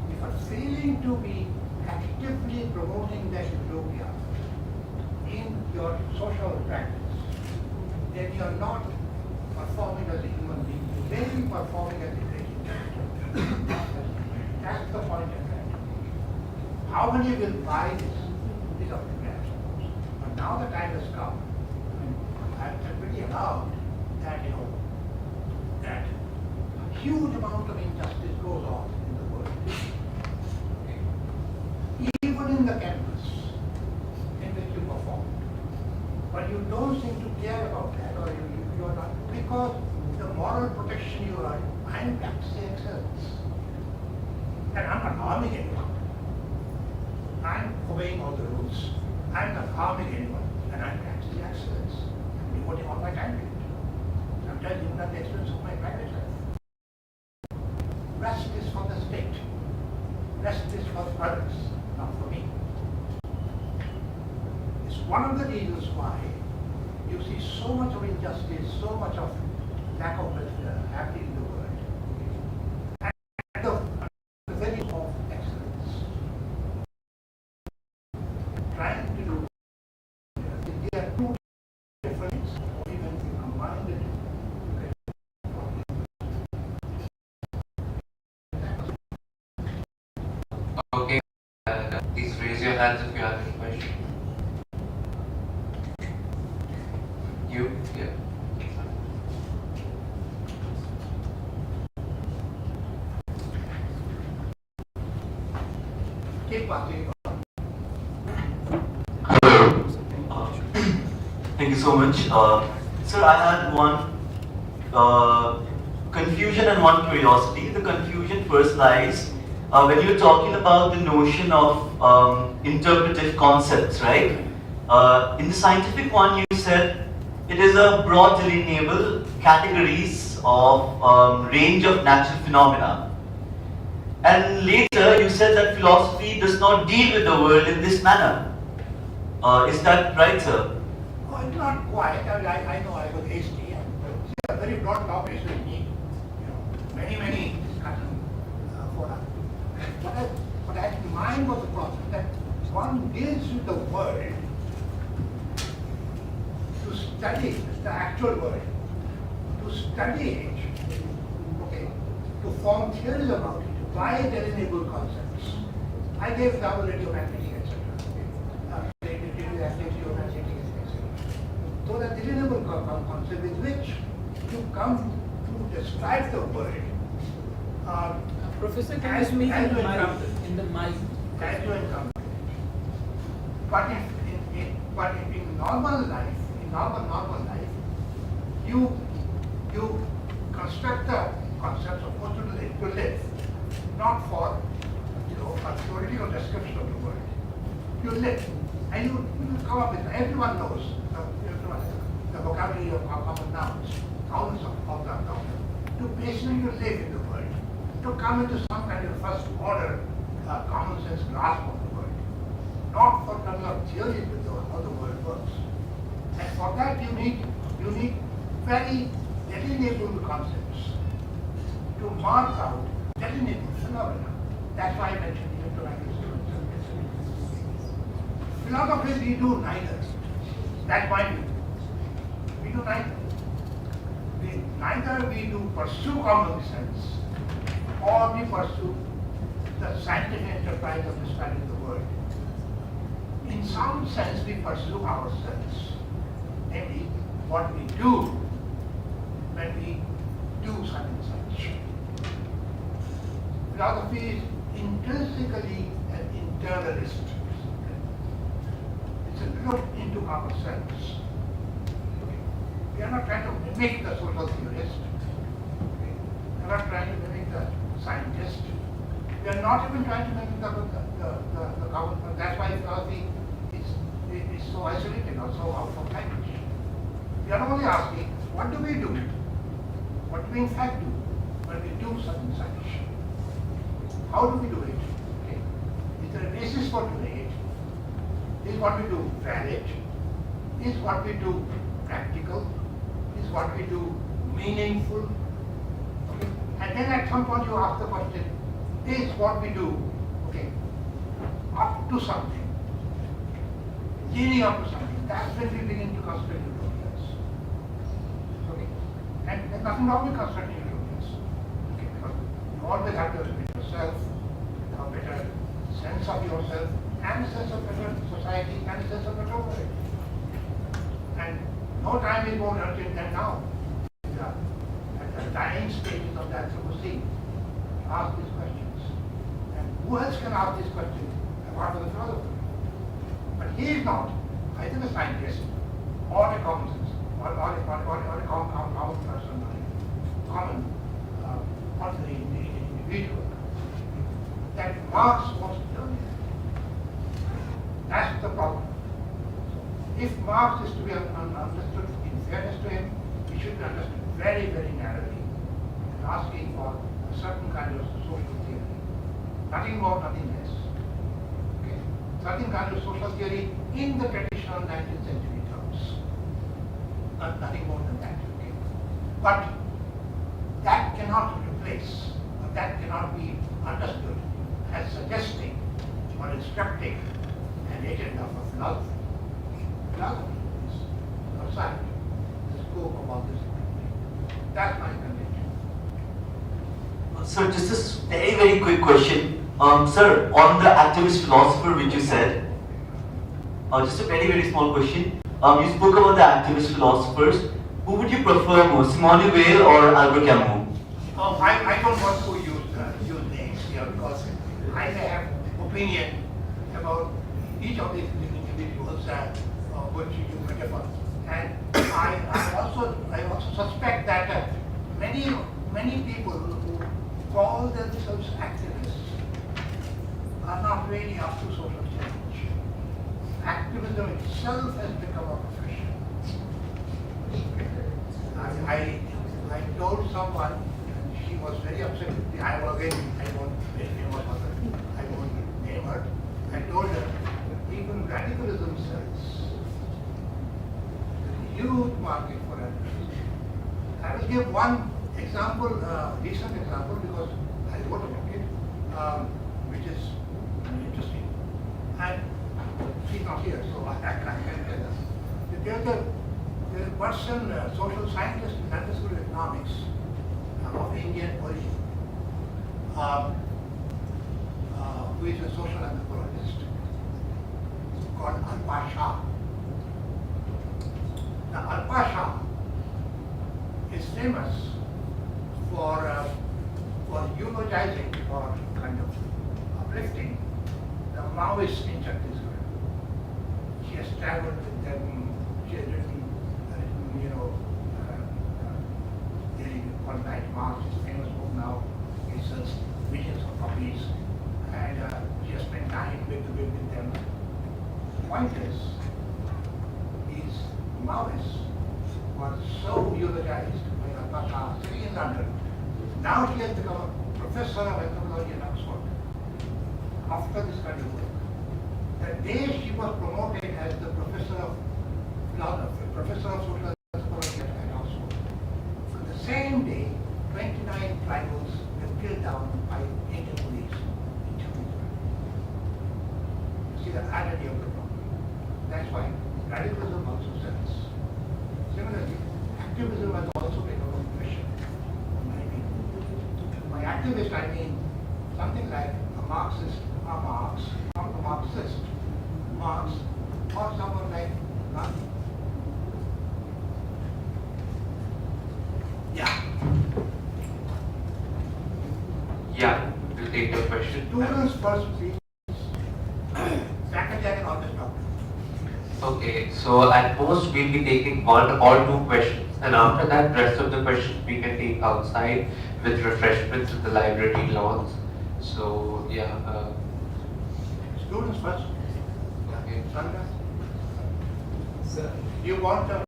if you are failing to be actively promoting that utopia in your social practice, then you are not performing as a human being. You may be performing as a great intellectual. That's the point I'm trying to make. How many will buy this is up to them, I suppose. But now the time has come. I'm pretty allowed that, that a huge amount of injustice goes on in the world. Okay. Even in the campus in which you perform. But you don't seem to care about that, or you are not, because the moral protection you are, I'm practicing excellence. And I'm not harming anyone. I'm obeying all the rules. I'm not harming anyone, and I'm practicing excellence. I'm devoting all my time to it. Sometimes even at the expense of my private life. Rest is for the state. Rest is for others, not for me. It's one of the reasons why you see so much of injustice, so much of lack of welfare happening in the world. And the very of excellence. Trying to do, there are two different things, or even if you combine the two. Okay, please raise your hands if you have any questions. You? Yeah. Keep on. Thank you so much. Sir, I had one confusion and one curiosity. The confusion first lies when you're talking about the notion of interpretive concepts, right? In the scientific one, you said it is a broad delineable categories of range of natural phenomena. And later, you said that philosophy does not deal with the world in this manner. Is that right, sir? Oh, it's not quite. I know I was hasty. It's a very broad topic, so you need many discussion for us. What I had in mind was the problem that one deals with the world to study the actual world, to study it, okay, to form theories about it, by delineable concepts. I gave example radiomagnetic, etc. So the delineable concept with which you come to describe the world. Professor, can you speak in the mic? As you encounter. But in normal life, you construct the concepts of what to live, not for a theoretical description of the world. You live, and you come up with, everyone knows the vocabulary of common nouns, thousands of them now, to basically live in the world, to come into some kind of first order common sense grasp of the world, not for terms of theory of how the world works. And for that you need very delineable concepts to mark out delineable phenomena. That's why I mentioned the electromagnetic philosophy. We do neither. That's my view. We do neither. Neither we do pursue common sense or we pursue the scientific enterprise of describing the world. In some sense, we pursue ourselves, namely what we do when we do such and such. Philosophy is intrinsically an internalist. It's a look into ourselves. Okay. We are not trying to mimic the social theorist. Okay. We are not trying to mimic the scientist. We are not even trying to mimic the government. That's why philosophy is so isolated or so out of language. We are only asking, what do we do? What do we in fact do when we do such and such? How do we do it? Okay. Is there a basis for doing it? Is what we do valid? Is what we do practical? Is what we do meaningful? Okay. And then at some point you ask the question, is what we do, okay, up to something? Leading up to something. That's when we begin to construct utopias. Okay. And there's nothing wrong with constructing utopias. Okay, because you always have to respect yourself, a better sense of yourself, and a sense of better society, and a sense of better world. And no time is more urgent than now. At the dying stages of that Anthropocene, ask these questions. And who else can ask these questions apart from the philosopher? But he is not either a scientist or a common sense, or a common person, common ordinary individual. That Marx wants to learn. That's the problem. So if Marx is to be understood in fairness to him, he should be understood very, very narrowly and asking for a certain kind of social theory. Nothing more, nothing less. Okay? Certain kind of social theory in the traditional 19th century terms. Nothing more than that. Okay? But that cannot replace, or that cannot be understood as suggesting or instructing an agent of a philosophy. Philosophy is outside the scope of all this. That's my conviction. Sir, just this very, very quick question. Sir, on the activist philosopher which you said, just a very, very small question. You spoke about the activist philosophers. Who would you prefer more, Simone Weil or Albert Camus? I don't want to use names here because I may have opinion about each of these individuals which you metaphor. And I also suspect that many people who call themselves activists are not really up to social change. Activism itself has become a profession. I told someone, and she was very upset with me. I won't name her. I told her, even radicalism sells. There's a huge market for radicalism. I will give one example, recent example, because I wrote about it, which is interesting. And she's not here, so I can't tell us. There's a person, social scientist in London School of Economics of Indian origin, who is a social anthropologist called Alpa Shah. Now, Alpa Shah is famous for eulogizing or kind of uplifting the Maoists in Chhattisgarh. She has traveled with them. She has written One Night March, is a famous book now. It sells millions of copies, and she has spent time with them. The point is, these Maoists were so eulogized by Alpa Shah, sitting in London. Now she has become a professor of anthropology in Oxford after this kind of work. The day she was promoted as the professor of social anthropology at Oxford, on the same day, 29 tribals were killed down by Indian police in Chhattisgarh. You see the irony of the problem. That's why radicalism also sells. Similarly, activism has also become a profession for many people. By activist, I mean something like a Marxist, Marx, or a Marxist, Marx, or someone like Gandhi. Yeah. Yeah, we'll take the question. Students first, please. Faculty, I can always talk. Okay, so at most we'll be taking one or two questions. And after that, rest of the questions we can take outside with refreshments in the library lawns. So yeah. Students first. Okay. Sandra, Sir, you want a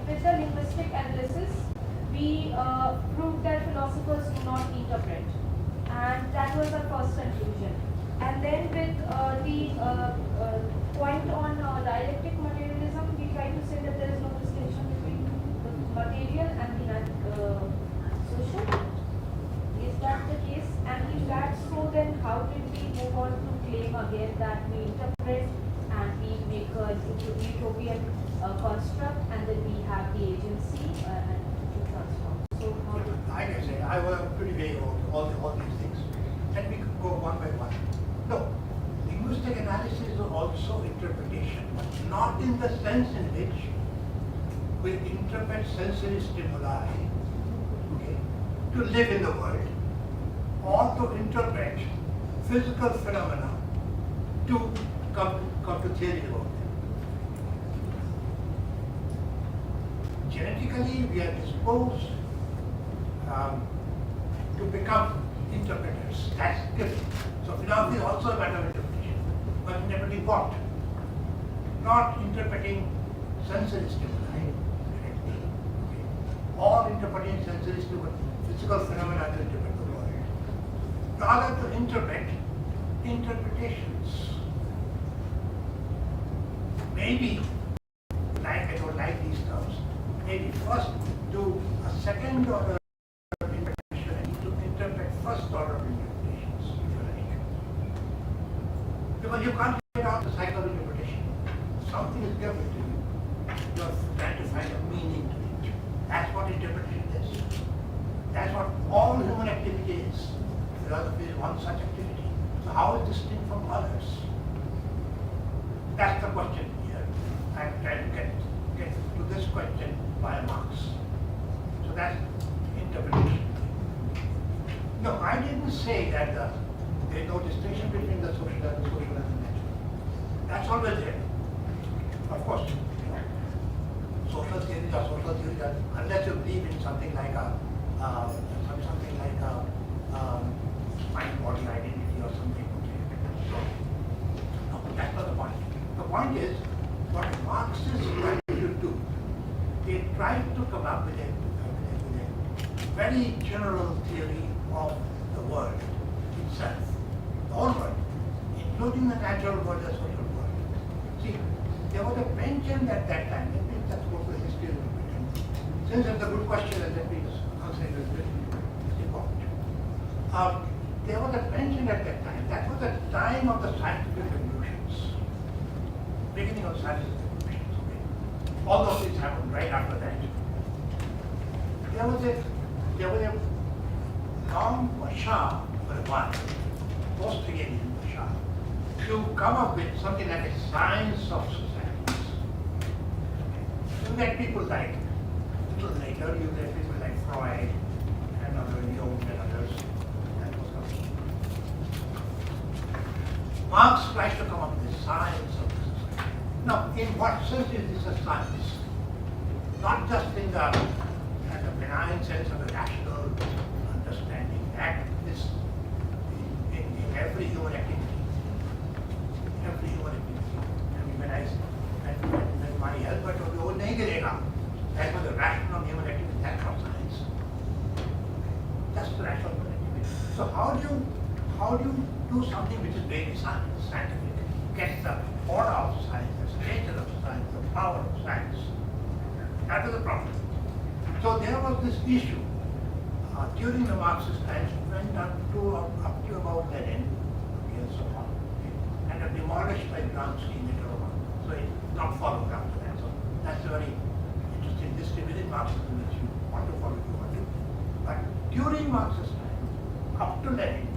With the linguistic analysis, we proved that philosophers do not interpret, and that was our first conclusion. And then with the point on dialectic materialism, we try to say that there is no distinction between the material and the social. Is that the case? And if that's so, then how did we move on to claim again that we interpret and we make a utopian construct, and then we have the agency and to transform? So how do like I say, I was pretty vague about all these things. And we could go one by one. No, linguistic analysis is also interpretation, but not in the sense in which we interpret sensory stimuli, okay, to live in the world, or to interpret physical phenomena to come to theory about them. Genetically, we are disposed to become interpreters. That's given. So philosophy is also a matter of interpretation. But interpreting what? Not interpreting sensory stimuli, okay, or interpreting sensory stimuli, physical phenomena to interpret the world. Rather to interpret interpretations. Maybe, like I don't like these terms, maybe first do a second order of interpretation and to interpret first order of interpretations, if you like. Because you can't get out the cycle of interpretation. Something is given to you. You're trying to find a meaning to it. That's what interpretation is. That's what all human activity is. Philosophy is one such activity. So how is distinct from others? That's the question here. I'm trying to get to this question by Marx. So that's interpretation. No, I didn't say that there is no distinction between the social and the natural. That's always there. Of course, social theories are, unless you believe in something like mind-body identity or something. Okay. So, no, that's not the point. The point is, what Marxists tried to do, they tried to come up with a very general theory of the world itself, the whole world, including the natural world, the social world. See, there was a penchant at that time, let me just go to the history a little bit. Since it's a good question, let me answer it a little bit. It's important. There was a penchant at that time. That was the time of the scientific revolutions. Beginning of scientific revolutions. Okay. All those things happened right after that. There was a long push for a while, post-Hegelian push to come up with something like a science of societies. You get people like, a little later, you get people like Freud and other Jung and others. Marx tries to come up with a science of the society. Now, in what sense is this a science? Not just in the benign sense of a rational understanding. That is in every human activity. Every human activity. I mean, when my Albert or the old Negerega, that was a rational human activity. That's not science. That's the rational human activity. So how do you do something which is very scientific? Get the order of science, the nature of science, the power of science. That was the problem. So there was this issue during the Marxist times, went up to about Lenin, okay, and so on, okay, and demolished by Gramsci later on. So it not followed after that. So that's a very interesting history within Marxism that you want to follow, you want to. But during Marxist time, up to Lenin,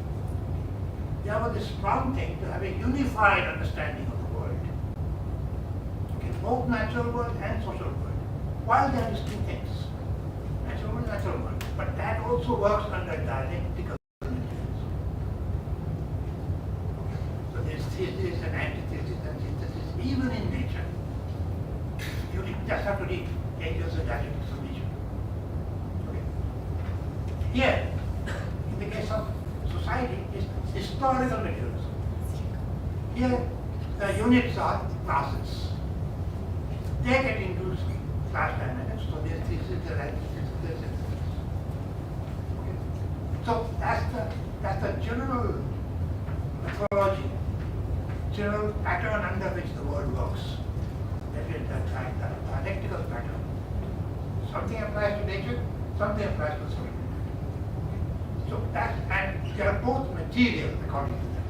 there was this strong thing to have a unified understanding of the world. Okay, both natural world and social world. While they are distinct things, natural world, but that also works under dialectical materialism. So there's thesis and antithesis and synthesis even in nature. Here, in the case of society, is historical materialism. Here, the units are classes. They get into class dynamics, so this is the right, this is the. So that's the general methodology, general pattern under which the world works. That is the dialectical pattern. Something applies to nature, something applies to social. So that, and they are both material according to them,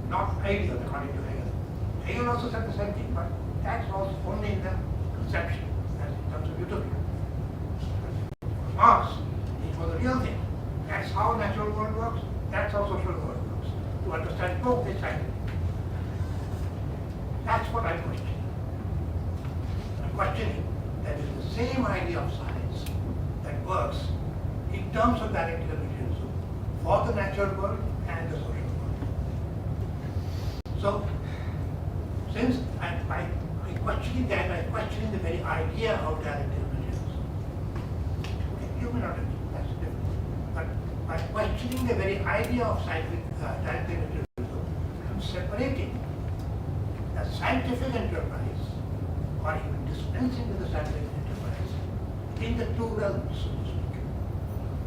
not ideal according to Hegel. Hegel also said the same thing, but that's also only in the conception, as in terms of utopia. For Marx, it was the real thing. That's how natural world works, that's how social world works. To understand both this side. That's what I'm questioning. I'm questioning that is the same idea of science that works in terms of dialectical materialism for the natural world and the social world. So, since by questioning that, I'm questioning the very idea of dialectical materialism. Okay, you may not agree, that's different. But by questioning the very idea of scientific dialectical materialism, I'm separating the scientific enterprise, or even dispensing with the scientific enterprise, in the two realms, so to speak.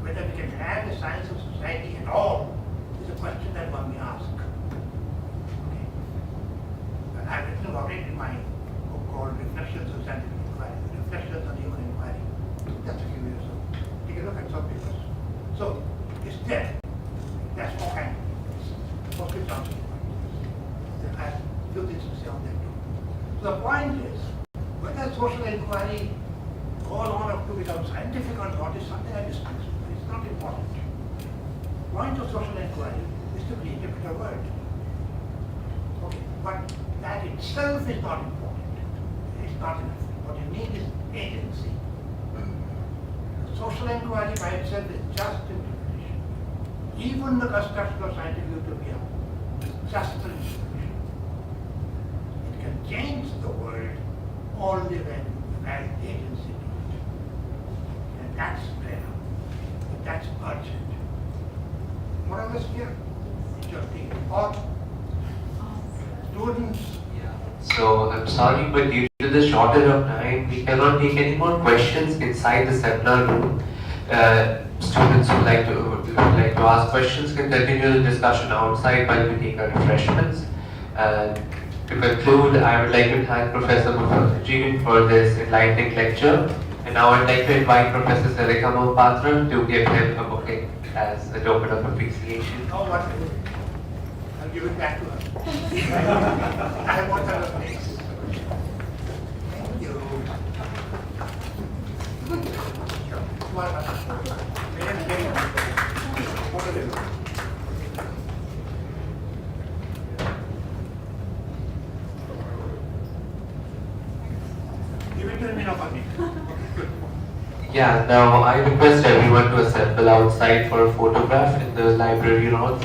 Whether we can have a science of society at all is a question that one may ask. Okay. And I've written about it in my book called Reflections on Scientific Inquiry, Reflections on Human Inquiry, just a few years ago. Take a look at some papers. So, it's there. That's more kind of mostly Johnson. I have a few things to say on that too. So the point is, whether social inquiry goes on up to become scientific or not is something I discuss. It's not important. The point of social inquiry is to create a better world. Okay, but that itself is not important. It's not enough. What you need is agency. Social inquiry by itself is just interpretation. Even the construction of scientific utopia is just an interpretation. It can change the world only when you add agency to it. And that's rare. That's urgent. More or less here, interesting. Or students. So I'm sorry, but due to the shortage of time, we cannot take any more questions inside the seminar room. Students who would like to ask questions can continue the discussion outside while we take our refreshments. To conclude, I would like to thank Professor Mukherjee for this enlightening lecture. And now I'd like to invite Professor Sarika Mohapatra to give him a bouquet as a token of appreciation. Know what to do. I'll give it back to her. I want her to make. Thank you. Give it to me, not me. Yeah, now I request everyone to assemble outside for a photograph in the library lawn.